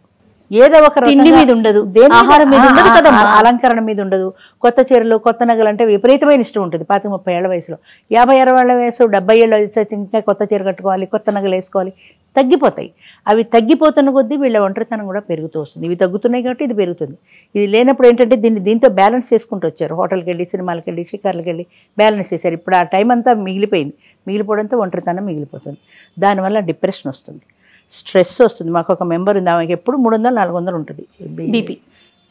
[SPEAKER 3] ఏదో ఒక
[SPEAKER 2] తిండి మీద ఉండదు, ఆహారం మీద ఉండదు కదా,
[SPEAKER 3] అలంకరణ మీద ఉండదు. కొత్త చీరలు, కొత్త నగలు అంటే విపరీతమైన ఇష్టం ఉంటుంది 25-30 ఏళ్ల వయసులో. 50-60 ఏళ్ల వయసు, 70 ఏళ్ళు ఇంకా కొత్త చీర కట్టుకోవాలి, కొత్త నగలు వేసుకోవాలి, తగ్గిపోతాయి. అవి తగ్గిపోతున్న కొద్దీ వీళ్ళ ఒంటరితనం కూడా పెరుగుతూ వస్తుంది. ఇవి తగ్గుతున్నాయి కాబట్టి ఇది పెరుగుతుంది. ఇది లేనప్పుడు ఏంటంటే దీంతో బ్యాలెన్స్ చేసుకుంటూ వచ్చారు. హోటల్కి వెళ్ళి, సినిమాలకు వెళ్ళి, షికార్లకు వెళ్ళి బ్యాలెన్స్ చేశారు. ఇప్పుడు ఆ టైం అంతా మిగిలిపోవడంతో ఒంటరితనం మిగిలిపోతుంది. దానివల్ల డిప్రెషన్ వస్తుంది, స్ట్రెస్ వస్తుంది. మాకు ఒక మెంబర్ ఉంది, ఆమెకి ఎప్పుడు 300-400 ఉంటుంది బీపీ,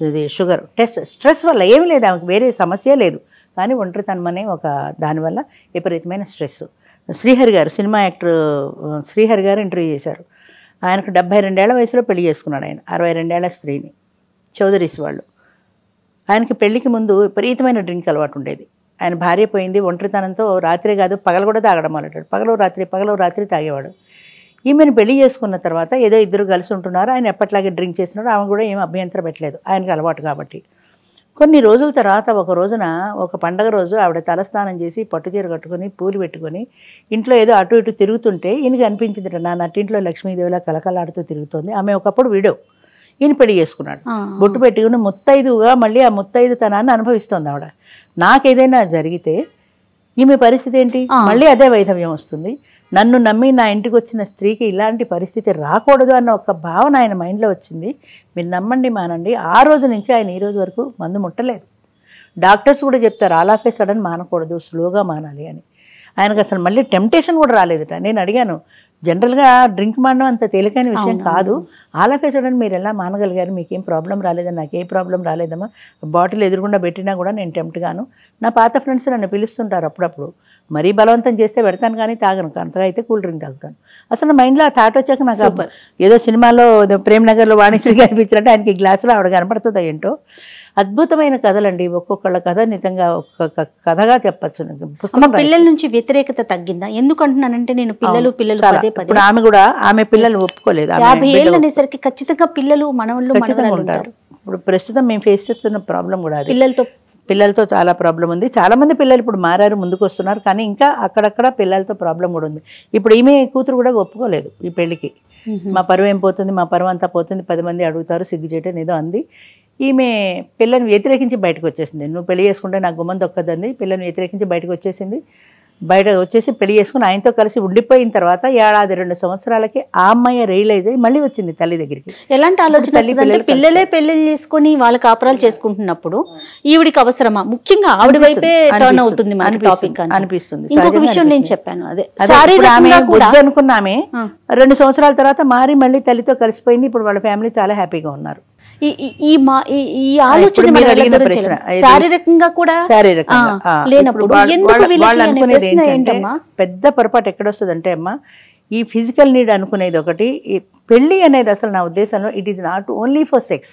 [SPEAKER 3] ఇది షుగర్. స్ట్రెస్ వల్ల ఏమి లేదు, ఆమెకు వేరే సమస్య లేదు, కానీ ఒంటరితనం అనే ఒక దానివల్ల విపరీతమైన స్ట్రెస్. శ్రీహరి గారు, సినిమా యాక్టర్ శ్రీహరి గారు ఇంటర్వ్యూ చేశారు. ఆయనకు 72 ఏళ్ల వయసులో పెళ్లి చేసుకున్నాడు. ఆయన 62 ఏళ్ల స్త్రీని, చౌదరీస్ వాళ్ళు. ఆయనకి పెళ్లికి ముందు విపరీతమైన డ్రింక్ అలవాటు ఉండేది. ఆయన భార్య పోయింది, ఒంటరితనంతో రాత్రే కాదు పగలు కూడా తాగడం మొదలెట్టాడు. పగలు రాత్రి తాగేవాడు. ఈమెను పెళ్లి చేసుకున్న తర్వాత ఏదో ఇద్దరు కలిసి ఉంటున్నారు. ఆయన ఎప్పట్లాగే డ్రింక్ చేస్తున్నాడు. ఆమె కూడా ఏం అభ్యంతరం పెట్టలేదు, ఆయనకు అలవాటు కాబట్టి. కొన్ని రోజుల తర్వాత ఒక రోజున, ఒక పండగ రోజు ఆవిడ తలస్నానం చేసి పట్టుచీర కట్టుకొని పూలు పెట్టుకొని ఇంట్లో ఏదో అటు ఇటు తిరుగుతుంటే ఈయనకి అనిపించింది, నా నట్టింట్లో లక్ష్మీదేవిలా కలకలాడుతూ తిరుగుతోంది. ఆమె ఒకప్పుడు విడో, ఈయన పెళ్లి చేసుకున్నాడు. బొట్టు పెట్టుకుని ముత్తైదుగా మళ్ళీ ఆ ముత్తైదుతనాన్ని అనుభవిస్తోంది ఆవిడ. నాకేదైనా జరిగితే ఈమె పరిస్థితి ఏంటి? మళ్ళీ అదే వైధవ్యం వస్తుంది. నన్ను నమ్మి నా ఇంటికి వచ్చిన స్త్రీకి ఇలాంటి పరిస్థితి రాకూడదు అన్న ఒక భావన ఆయన మైండ్లో వచ్చింది. మీరు నమ్మండి మానండి, ఆ రోజు నుంచి ఆయన ఈ రోజు వరకు మందు ముట్టలేదు. డాక్టర్స్ కూడా చెప్తారు ఆల్ ఆఫ్ ఏ సడన్ మానకూడదు, స్లోగా మానాలి అని. ఆయనకు అసలు మళ్ళీ టెంప్టేషన్ కూడా రాలేదట. నేను అడిగాను, జనరల్గా డ్రింక్ మానడం అంత తేలికైన విషయం కాదు, ఆల్ ఆఫ్ ఏ సడన్ మీరు ఎలా మానగలిగారు? మీకేం ప్రాబ్లం రాలేదా? నాకేం ప్రాబ్లం రాలేదమ్మా, బాటిల్ ఎదురుగుండా పెట్టినా కూడా నేను టెంప్ట్ గాను. నా పాత ఫ్రెండ్స్ నన్ను పిలుస్తుంటారు అప్పుడప్పుడు, మరీ బలవంతం చేస్తే పెడతాను కానీ తాగను, అంతగా అయితే కూల్ డ్రింక్ తాగుతాను. అసలు మైండ్లో ఆ థాట్ వచ్చాక నాకు ఏదో సినిమాలో ప్రేమ్ నగర్లో వాణిశ్రీ కనిపించినట్టు ఆయనకి గ్లాసులో ఆవిడ కనపడుతుందో ఏంటో. అద్భుతమైన కథలండి, ఒక్కొక్కళ్ళ కథ నిజంగా ఒక్కొక్క కథగా చెప్పచ్చు.
[SPEAKER 2] పిల్లల నుంచి వ్యతిరేకత తగ్గిందా? ఎందుకంటున్నానంటే నేను పిల్లలు
[SPEAKER 3] ఇప్పుడు ఆమె కూడా ఆమె పిల్లలు ఒప్పుకోలేదు.
[SPEAKER 2] 50 ఏళ్ళు అనేసరికి ఖచ్చితంగా పిల్లలు మనవాళ్ళు
[SPEAKER 3] ఉంటారు. ఇప్పుడు ప్రస్తుతం మేము ఫేస్ చేస్తున్న ప్రాబ్లం కూడా అది.
[SPEAKER 2] పిల్లలతో
[SPEAKER 3] చాలా ప్రాబ్లం ఉంది. చాలా మంది పిల్లలు ఇప్పుడు మారారు, ముందుకు వస్తున్నారు, కానీ ఇంకా అక్కడక్కడ పిల్లలతో ప్రాబ్లం కూడా ఉంది. ఇప్పుడు ఈమె కూతురు కూడా ఒప్పుకోలేదు ఈ పెళ్లికి. మా పరువు ఏం పోతుంది, మా పరువు అంతా పోతుంది, 10 మంది అడుగుతారు, సిగ్గు చేయటం ఏదో అంది. ఈమె పిల్లని వ్యతిరేకించి బయటకు వచ్చేసింది. నువ్వు పెళ్లి చేసుకుంటే నాకు గుమ్మం దొక్కదండి, పిల్లని వ్యతిరేకించి బయటకు వచ్చేసింది. బయట వచ్చేసి పెళ్లి చేసుకుని ఆయనతో కలిసి ఉండిపోయిన తర్వాత 1-2 సంవత్సరాలకి ఆ అమ్మాయి రియలైజ్ అయ్యి మళ్ళీ వచ్చింది తల్లి దగ్గరికి.
[SPEAKER 2] ఎలాంటి ఆలోచన? పిల్లలే పెళ్లి చేసుకుని వాళ్ళ కాపురాలు చేసుకుంటున్నప్పుడు ఈవిడికి అవసరమా? ముఖ్యంగా ఆవిడ వైపే టర్న్ అవుతుంది
[SPEAKER 3] అనిపిస్తుంది.
[SPEAKER 2] ఇంకొక విషయం నేను చెప్పాను, అదే
[SPEAKER 3] అనుకున్నామే 2 సంవత్సరాల తర్వాత మారి మళ్ళీ తల్లితో కలిసిపోయింది. ఇప్పుడు వాళ్ళ ఫ్యామిలీ చాలా హ్యాపీగా ఉన్నారు.
[SPEAKER 2] ఈ ఆలోచన శారీరకంగా కూడా లేనప్పుడు
[SPEAKER 3] వాళ్ళు అనుకునేది ఏంటంటే, పెద్ద పొరపాటు ఎక్కడొస్తుందంటే అమ్మా, ఈ ఫిజికల్ నీడ్ అనుకునేది ఒకటి. పెళ్ళి అనేది అసలు నా ఉద్దేశంలో it is not only for sex.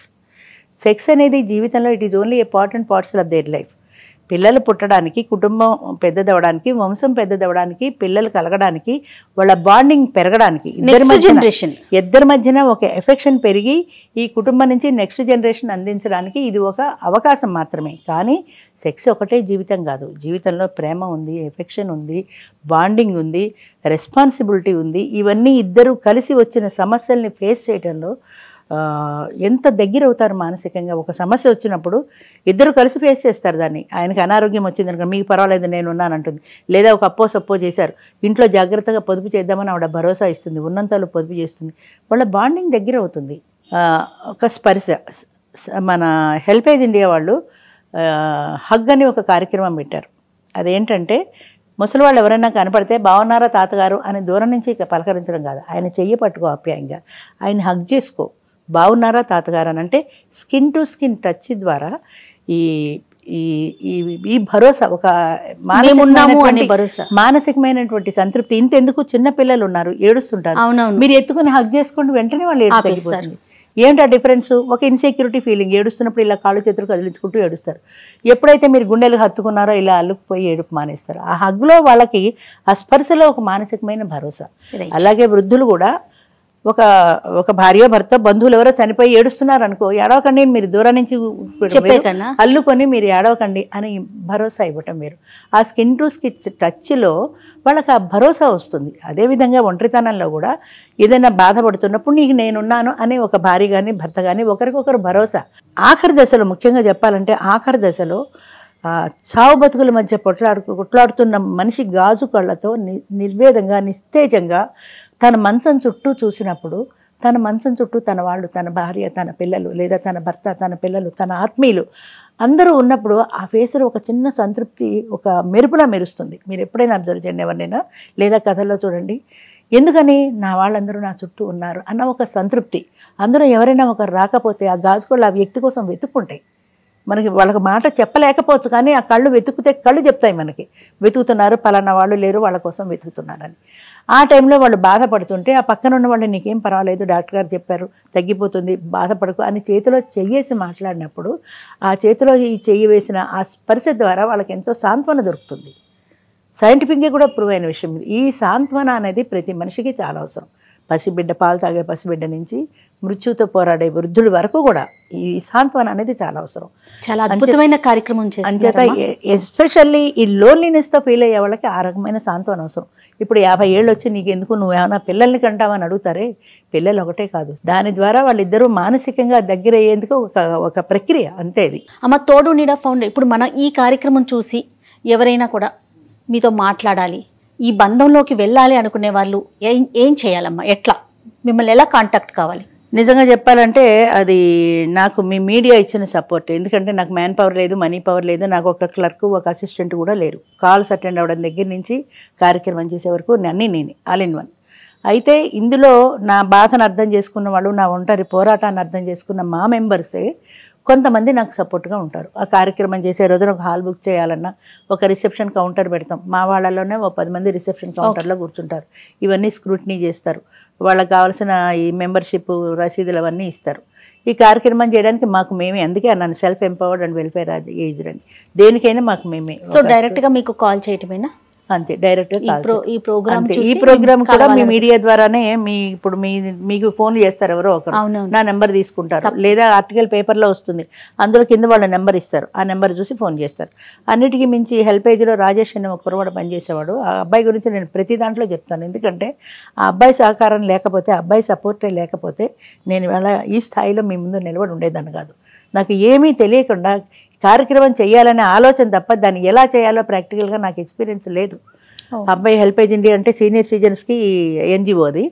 [SPEAKER 3] Sex అనేది జీవితంలో it is only important parts of their life. పిల్లలు పుట్టడానికి, కుటుంబం పెద్దదవడానికి, వంశం పెద్దదవడానికి, పిల్లలు కలగడానికి, వాళ్ళ బాండింగ్ పెరగడానికి, ఇద్దరి మధ్యన ఒక ఎఫెక్షన్ పెరిగి ఈ కుటుంబం నుంచి నెక్స్ట్ జనరేషన్ అందించడానికి ఇది ఒక అవకాశం మాత్రమే. కానీ సెక్స్ ఒకటే జీవితం కాదు. జీవితంలో ప్రేమ ఉంది, ఎఫెక్షన్ ఉంది, బాండింగ్ ఉంది, రెస్పాన్సిబిలిటీ ఉంది. ఇవన్నీ ఇద్దరు కలిసి వచ్చిన సమస్యల్ని ఫేస్ చేయడంలో ఎంత దగ్గర అవుతారు మానసికంగా. ఒక సమస్య వచ్చినప్పుడు ఇద్దరు కలిసి ఫేస్ చేస్తారు దాన్ని. ఆయనకి అనారోగ్యం వచ్చింది అనుకో, మీకు పర్వాలేదు నేను ఉన్నానంటుంది. లేదా ఒక అప్పో సప్పో చేశారు, ఇంట్లో జాగ్రత్తగా పొదుపు చేద్దామని ఆవిడ భరోసా ఇస్తుంది, ఉన్నంతలో పొదుపు చేస్తుంది, వాళ్ళ బాండింగ్ దగ్గర అవుతుంది. ఒక స్పర్శ. మన హెల్పేజ్ ఇండియా వాళ్ళు హగ్ అని ఒక కార్యక్రమం పెట్టారు. అదేంటంటే, ముసలి వాళ్ళు ఎవరైనా కనపడితే బాగున్నారా తాతగారు అని దూరం నుంచి పలకరించడం కాదు, ఆయన చెయ్యి పట్టుకో ఆప్యాయంగా, ఆయన హగ్ చేసుకో, బాగున్నారా తాతగారు అని. అంటే స్కిన్ టు స్కిన్ టచ్ ద్వారా ఈ ఈ భరోసా, ఒక మానసికమైనటువంటి సంతృప్తి. ఇంతెందుకు, చిన్న పిల్లలు ఉన్నారు ఏడుస్తుంటారు, మీరు ఎత్తుకుని హగ్ చేసుకోండి, వెంటనే వాళ్ళు ఏడుస్తారు. ఏంటి ఆ డిఫరెన్స్? ఒక ఇన్సెక్యూరిటీ ఫీలింగ్, ఏడుస్తున్నప్పుడు ఇలా కాళ్ళు చేతులు కదిలించుకుంటూ ఏడుస్తారు. ఎప్పుడైతే మీరు గుండెలు హత్తుకున్నారో ఇలా అల్లుకుపోయి ఏడుపు మానేస్తారు. ఆ హగ్లో వాళ్ళకి, ఆ స్పర్శలో ఒక మానసికమైన భరోసా. అలాగే వృద్ధులు కూడా, ఒక భార్య భర్త బంధువులు ఎవరో చనిపోయి ఏడుస్తున్నారు అనుకో, ఏడవకండి, మీరు దూరం నుంచి అల్లుకొని మీరు ఏడవకండి అని భరోసా ఇవ్వటం మీరు. ఆ స్కిన్ టు స్కిన్ టచ్లో వాళ్ళకి ఆ భరోసా వస్తుంది. అదేవిధంగా ఒంటరితనంలో కూడా ఏదైనా బాధపడుతున్నప్పుడు నీకు నేనున్నాను అనే ఒక భార్య కానీ భర్త కానీ ఒకరికొకరు భరోసా. ఆఖరి దశలో, ముఖ్యంగా చెప్పాలంటే ఆఖరి దశలో చావు బతుకుల మధ్య కొట్లాడుతున్న మనిషి గాజు కళ్ళతో నిర్వేదంగా, నిస్తేజంగా తన మంచం చుట్టూ చూసినప్పుడు, తన మంచం చుట్టూ తన వాళ్ళు, తన భార్య, తన పిల్లలు, లేదా తన భర్త, తన పిల్లలు, తన ఆత్మీయులు అందరూ ఉన్నప్పుడు ఆ ఫేస్లో ఒక చిన్న సంతృప్తి, ఒక మెరుపులా మెరుస్తుంది. మీరు ఎప్పుడైనా అబ్జర్వ్ చేయండి ఎవరినైనా, లేదా కథల్లో చూడండి. ఎందుకని? నా వాళ్ళందరూ నా చుట్టూ ఉన్నారు అన్న ఒక సంతృప్తి. అందరూ ఎవరైనా ఒకరు రాకపోతే ఆ గాజుకోళ్ళు ఆ వ్యక్తి కోసం వెతుక్కుంటాయి. మనకి వాళ్ళకి మాట చెప్పలేకపోవచ్చు, కానీ ఆ కళ్ళు వెతుకుతే కళ్ళు చెప్తాయి మనకి, వెతుకుతున్నారు, పలానా వాళ్ళు లేరు, వాళ్ళ కోసం వెతుకుతున్నారని. ఆ టైంలో వాళ్ళు బాధపడుతుంటే ఆ పక్కన ఉన్న వాళ్ళు నీకేం పర్వాలేదు డాక్టర్ గారు చెప్పారు తగ్గిపోతుంది బాధపడకు అని చేతిలో చెయ్యేసి మాట్లాడినప్పుడు ఆ చేతిలో ఈ చెయ్యి వేసిన ఆ స్పర్శ ద్వారా వాళ్ళకి ఎంతో సాంత్వన దొరుకుతుంది. సైంటిఫిక్గా కూడా ప్రూవ్ అయిన విషయం ఇది. ఈ సాంత్వన అనేది ప్రతి మనిషికి చాలా అవసరం. పసిబిడ్డ పాలు తాగే పసిబిడ్డ నుంచి మృత్యుతో పోరాడే వృద్ధుల వరకు కూడా ఈ సాంత్వన అనేది చాలా అవసరం.
[SPEAKER 2] చాలా అద్భుతమైన కార్యక్రమం
[SPEAKER 3] అంచేత ఎస్పెషల్లీ ఈ లోన్లీనెస్తో ఫీల్ అయ్యే వాళ్ళకి ఆ రకమైన సాంత్వన అవసరం. ఇప్పుడు 50 ఏళ్ళు వచ్చి నీకు ఎందుకు నువ్వు ఏమైనా పిల్లల్ని కంటావని అడుగుతారే, పిల్లలు ఒకటే కాదు, దాని ద్వారా వాళ్ళిద్దరూ మానసికంగా దగ్గర అయ్యేందుకు ఒక ప్రక్రియ అంతే. ఇది
[SPEAKER 2] అమ్మ తోడు నీడ ఫౌండేషన్. ఇప్పుడు మన ఈ కార్యక్రమం చూసి ఎవరైనా కూడా మీతో మాట్లాడాలి, ఈ బంధంలోకి వెళ్ళాలి అనుకునే వాళ్ళు ఏం చేయాలమ్మా? ఎట్లా మిమ్మల్ని ఎలా కాంటాక్ట్ కావాలి?
[SPEAKER 3] నిజంగా చెప్పాలంటే అది నాకు మీ మీడియా ఇచ్చిన సపోర్ట్. ఎందుకంటే నాకు మ్యాన్ పవర్ లేదు, మనీ పవర్ లేదు, నాకు ఒక క్లర్క్ ఒక అసిస్టెంట్ కూడా లేరు. కాల్స్ అటెండ్ అవ్వడం దగ్గర నుంచి కార్యక్రమం చేసే వరకు అన్నీ నేనే, ఆల్ ఇన్ వన్. అయితే ఇందులో నా బాధను అర్థం చేసుకున్న వాళ్ళు, నా ఒంటరి పోరాటాన్ని అర్థం చేసుకున్న మా మెంబర్సే కొంతమంది నాకు సపోర్ట్గా ఉంటారు. ఆ కార్యక్రమం చేసే రోజున ఒక హాల్ బుక్ చేయాలన్నా ఒక రిసెప్షన్ కౌంటర్ పెడతాం. మా వాళ్ళలోనే ఒక 10 మంది రిసెప్షన్ కౌంటర్లో కూర్చుంటారు. ఇవన్నీ స్క్రూటినీ చేస్తారు. వాళ్ళకి కావాల్సిన ఈ మెంబర్షిప్ రసీదులు అవన్నీ ఇస్తారు. ఈ కార్యక్రమం చేయడానికి మాకు మేమే, అందుకే నన్ను self empowered and welfare aged అని, దేనికైనా మాకు మేమే.
[SPEAKER 2] సో డైరెక్ట్గా మీకు కాల్ చేయటమేనా?
[SPEAKER 3] అంతే, డైరెక్ట్గా
[SPEAKER 2] ఈ ప్రోగ్రామ్
[SPEAKER 3] ఈ ప్రోగ్రామ్ కూడా మీ మీడియా ద్వారానే ఇప్పుడు మీకు ఫోన్ చేస్తారు ఎవరో ఒకరు, నా నెంబర్ తీసుకుంటారు, లేదా ఆర్టికల్ పేపర్లో వస్తుంది, అందులో కింద వాళ్ళ నెంబర్ ఇస్తారు, ఆ నెంబర్ చూసి ఫోన్ చేస్తారు. అన్నిటికీ మించి హెల్పేజ్లో రాజేష్ అనే ఒక కురవాడు పనిచేసేవాడు. ఆ అబ్బాయి గురించి నేను ప్రతి దాంట్లో చెప్తాను. ఎందుకంటే ఆ అబ్బాయి సహకారం లేకపోతే, ఆ అబ్బాయి సపోర్టే లేకపోతే నేను ఇవాళ ఈ స్థాయిలో మీ ముందు నిలబడి ఉండేదాన్ని కాదు. నాకు ఏమీ తెలియకుండా కార్యక్రమం చేయాలనే ఆలోచన తప్ప దాన్ని ఎలా చేయాలో ప్రాక్టికల్గా నాకు ఎక్స్పీరియన్స్ లేదు. అబ్బాయి హెల్పేజ్ ఇండియా అంటే సీనియర్ సిటిజన్స్కి ఎన్జిఓ, అది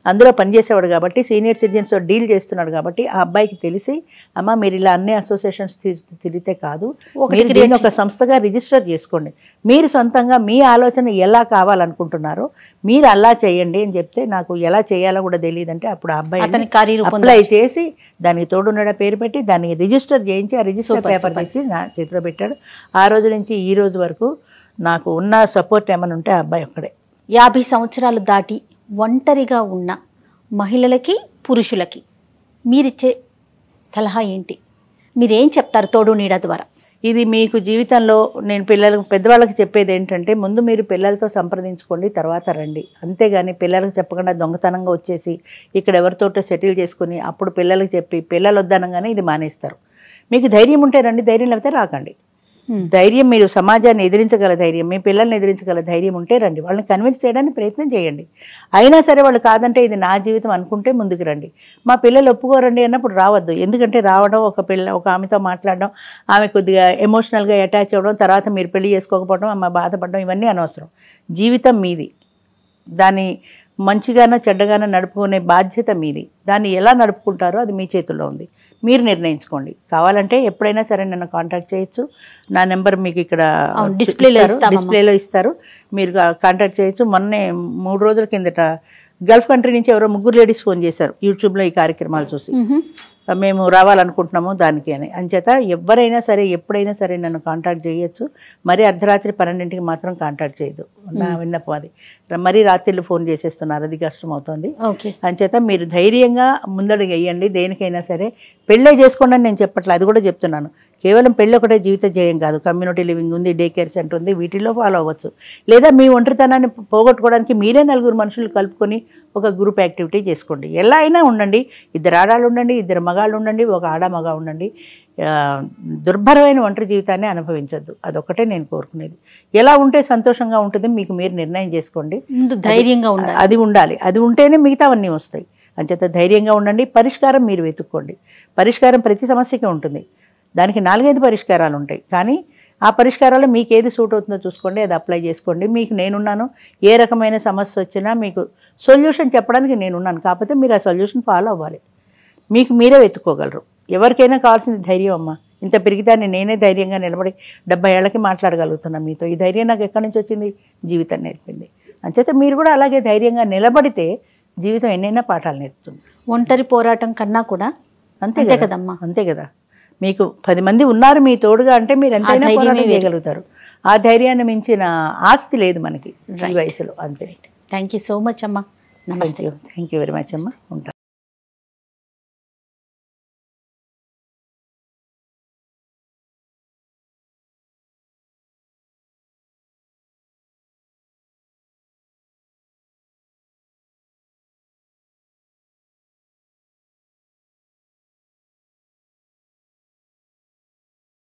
[SPEAKER 3] అందులో పనిచేసేవాడు కాబట్టి సీనియర్ సిటిజన్స్తో డీల్ చేస్తున్నాడు కాబట్టి ఆ అబ్బాయికి తెలిసి, అమ్మ మీరు ఇలా అన్ని అసోసియేషన్స్ తిరిగితే కాదు, మీరు దీన్ని ఒక సంస్థగా రిజిస్టర్ చేసుకోండి, మీరు సొంతంగా మీ ఆలోచన ఎలా కావాలనుకుంటున్నారో మీరు అలా చేయండి అని చెప్తే, నాకు ఎలా చేయాలో కూడా తెలియదంటే అప్పుడు ఆ అబ్బాయి అప్లై చేసి దానికి తోడున్న పేరు పెట్టి దాన్ని రిజిస్టర్ చేయించి ఆ రిజిస్టర్ పేపర్ తెచ్చి నా చేతిలో పెట్టాడు. ఆ రోజు నుంచి ఈ రోజు వరకు నాకు ఉన్న సపోర్ట్ ఏమైనా ఉంటే ఆ అబ్బాయి ఒక్కడే.
[SPEAKER 2] 50 సంవత్సరాలు దాటి ఒంటరిగా ఉన్న మహిళలకి పురుషులకి మీరిచ్చే సలహా ఏంటి? మీరేం చెప్తారు తోడు నీడ ద్వారా?
[SPEAKER 3] ఇది మీకు జీవితంలో నేను పెద్దవాళ్ళకి చెప్పేది ఏంటంటే, ముందు మీరు పిల్లలతో సంప్రదించుకోండి, తర్వాత రండి. అంతేగాని పిల్లలకు చెప్పకుండా దొంగతనంగా వచ్చేసి ఇక్కడ ఎవరితోటో సెటిల్ చేసుకుని అప్పుడు పిల్లలకు చెప్పి పిల్లలు వద్దనగానే ఇది మానేస్తారు. మీకు ధైర్యం ఉంటే రండి, ధైర్యం లేకపోతే రాకండి. ధైర్యం, మీరు సమాజాన్ని ఎదిరించగల ధైర్యం, మీ పిల్లల్ని ఎదిరించగల ధైర్యం ఉంటే రండి, వాళ్ళని కన్విన్స్ చేయడానికి ప్రయత్నం చేయండి. అయినా సరే వాళ్ళు కాదంటే ఇది నా జీవితం అనుకుంటే ముందుకు రండి. మా పిల్లలు ఒప్పుకోరండి అన్నప్పుడు రావద్దు. ఎందుకంటే రావడం, ఒక ఆమెతో మాట్లాడడం, ఆమె కొద్దిగా ఎమోషనల్గా అటాచ్ అవ్వడం, తర్వాత మీరు పెళ్లి చేసుకోకపోవడం, అమ్మ బాధపడడం, ఇవన్నీ అనవసరం. జీవితం మీది, దాన్ని మంచిగానో చెడ్డగానో నడుపుకునే బాధ్యత మీది. దాన్ని ఎలా నడుపుకుంటారో అది మీ చేతుల్లో ఉంది, మీరు నిర్ణయించుకోండి. కావాలంటే ఎప్పుడైనా సరే నన్ను కాంటాక్ట్ చేయొచ్చు. నా నెంబర్ మీకు ఇక్కడ డిస్ప్లేలో ఇస్తారు, మీరు కాంటాక్ట్ చేయొచ్చు. మొన్నే 3 రోజుల కిందట గల్ఫ్ కంట్రీ నుంచి ఎవరో 3 లేడీస్ ఫోన్ చేశారు యూట్యూబ్లో ఈ కార్యక్రమాలు చూసి, మేము రావాలనుకుంటున్నాము దానికి అని. అంచేత ఎవరైనా సరే ఎప్పుడైనా సరే నన్ను కాంటాక్ట్ చేయొచ్చు. మరీ అర్ధరాత్రి 12ంటికి మాత్రం కాంటాక్ట్ చేయొద్దు, నా విన్నపం అది. మరీ రాత్రిళ్ళు ఫోన్ చేసేస్తున్నారు, అది కష్టం అవుతుంది. అంచేత మీరు ధైర్యంగా ముందడుగు వేయండి. దేనికైనా సరే పెళ్ళే చేసుకోండి అని నేను చెప్పట్లేదు, అది కూడా చెప్తున్నాను. కేవలం పెళ్ళి ఒకటే జీవిత జయం కాదు. కమ్యూనిటీ లివింగ్ ఉంది, డే కేర్ సెంటర్ ఉంది, వీటిల్లో ఫాలో అవ్వచ్చు. లేదా మీ ఒంటరితనాన్ని పోగొట్టుకోవడానికి మీరే 4 మనుషులు కలుపుకొని ఒక గ్రూప్ యాక్టివిటీ చేసుకోండి. ఎలా అయినా ఉండండి, 2 ఆడాళ్ళు ఉండండి, 2 మగాళ్ళు ఉండండి, 1 ఆడ మగ ఉండండి. దుర్భరమైన ఒంటరి జీవితాన్ని అనుభవించద్దు, అదొకటే నేను కోరుకునేది. ఎలా ఉంటే సంతోషంగా ఉంటుంది మీకు మీరు నిర్ణయం చేసుకోండి.
[SPEAKER 2] ధైర్యంగా ఉండాలి,
[SPEAKER 3] అది ఉండాలి, అది ఉంటేనే మిగతావన్నీ వస్తాయి. అంచేత ధైర్యంగా ఉండండి. పరిష్కారం మీరు వెతుక్కోండి. పరిష్కారం ప్రతి సమస్యకి ఉంటుంది, దానికి 4-5 పరిష్కారాలు ఉంటాయి. కానీ ఆ పరిష్కారాలు మీకు ఏది సూట్ అవుతుందో చూసుకోండి, అది అప్లై చేసుకోండి. మీకు నేనున్నాను, ఏ రకమైన సమస్య వచ్చినా మీకు సొల్యూషన్ చెప్పడానికి నేనున్నాను. కాకపోతే మీరు ఆ సొల్యూషన్ ఫాలో అవ్వాలి, మీకు మీరే వెతుక్కోగలరు. ఎవరికైనా కావాల్సింది ధైర్యం అమ్మ. ఇంత పెరిగితే నేనే ధైర్యంగా నిలబడి 70 ఏళ్ళకి మాట్లాడగలుగుతున్నాను మీతో. ఈ ధైర్యం నాకు ఎక్కడి నుంచి వచ్చింది? జీవితం నేర్పింది. అంచేత మీరు కూడా అలాగే ధైర్యంగా నిలబడితే జీవితం ఎన్నైనా పాఠాలు నేర్పుతుంది.
[SPEAKER 2] ఒంటరి పోరాటం కన్నా కూడా అంతే కదమ్మా.
[SPEAKER 3] అంతే కదా, మీకు 10 మంది ఉన్నారు మీ తోడుగా అంటే మీరు ఎంతైనా పోరాటం చేయగలుగుతారు. ఆ ధైర్యాన్ని మించిన ఆస్తి లేదు మనకి ఈ వయసులో. అంతే.
[SPEAKER 2] థ్యాంక్ యూ సో మచ్ అమ్మా. నమస్తే.
[SPEAKER 3] థ్యాంక్ యూ వెరీ మచ్ అమ్మా. ఉంటాను.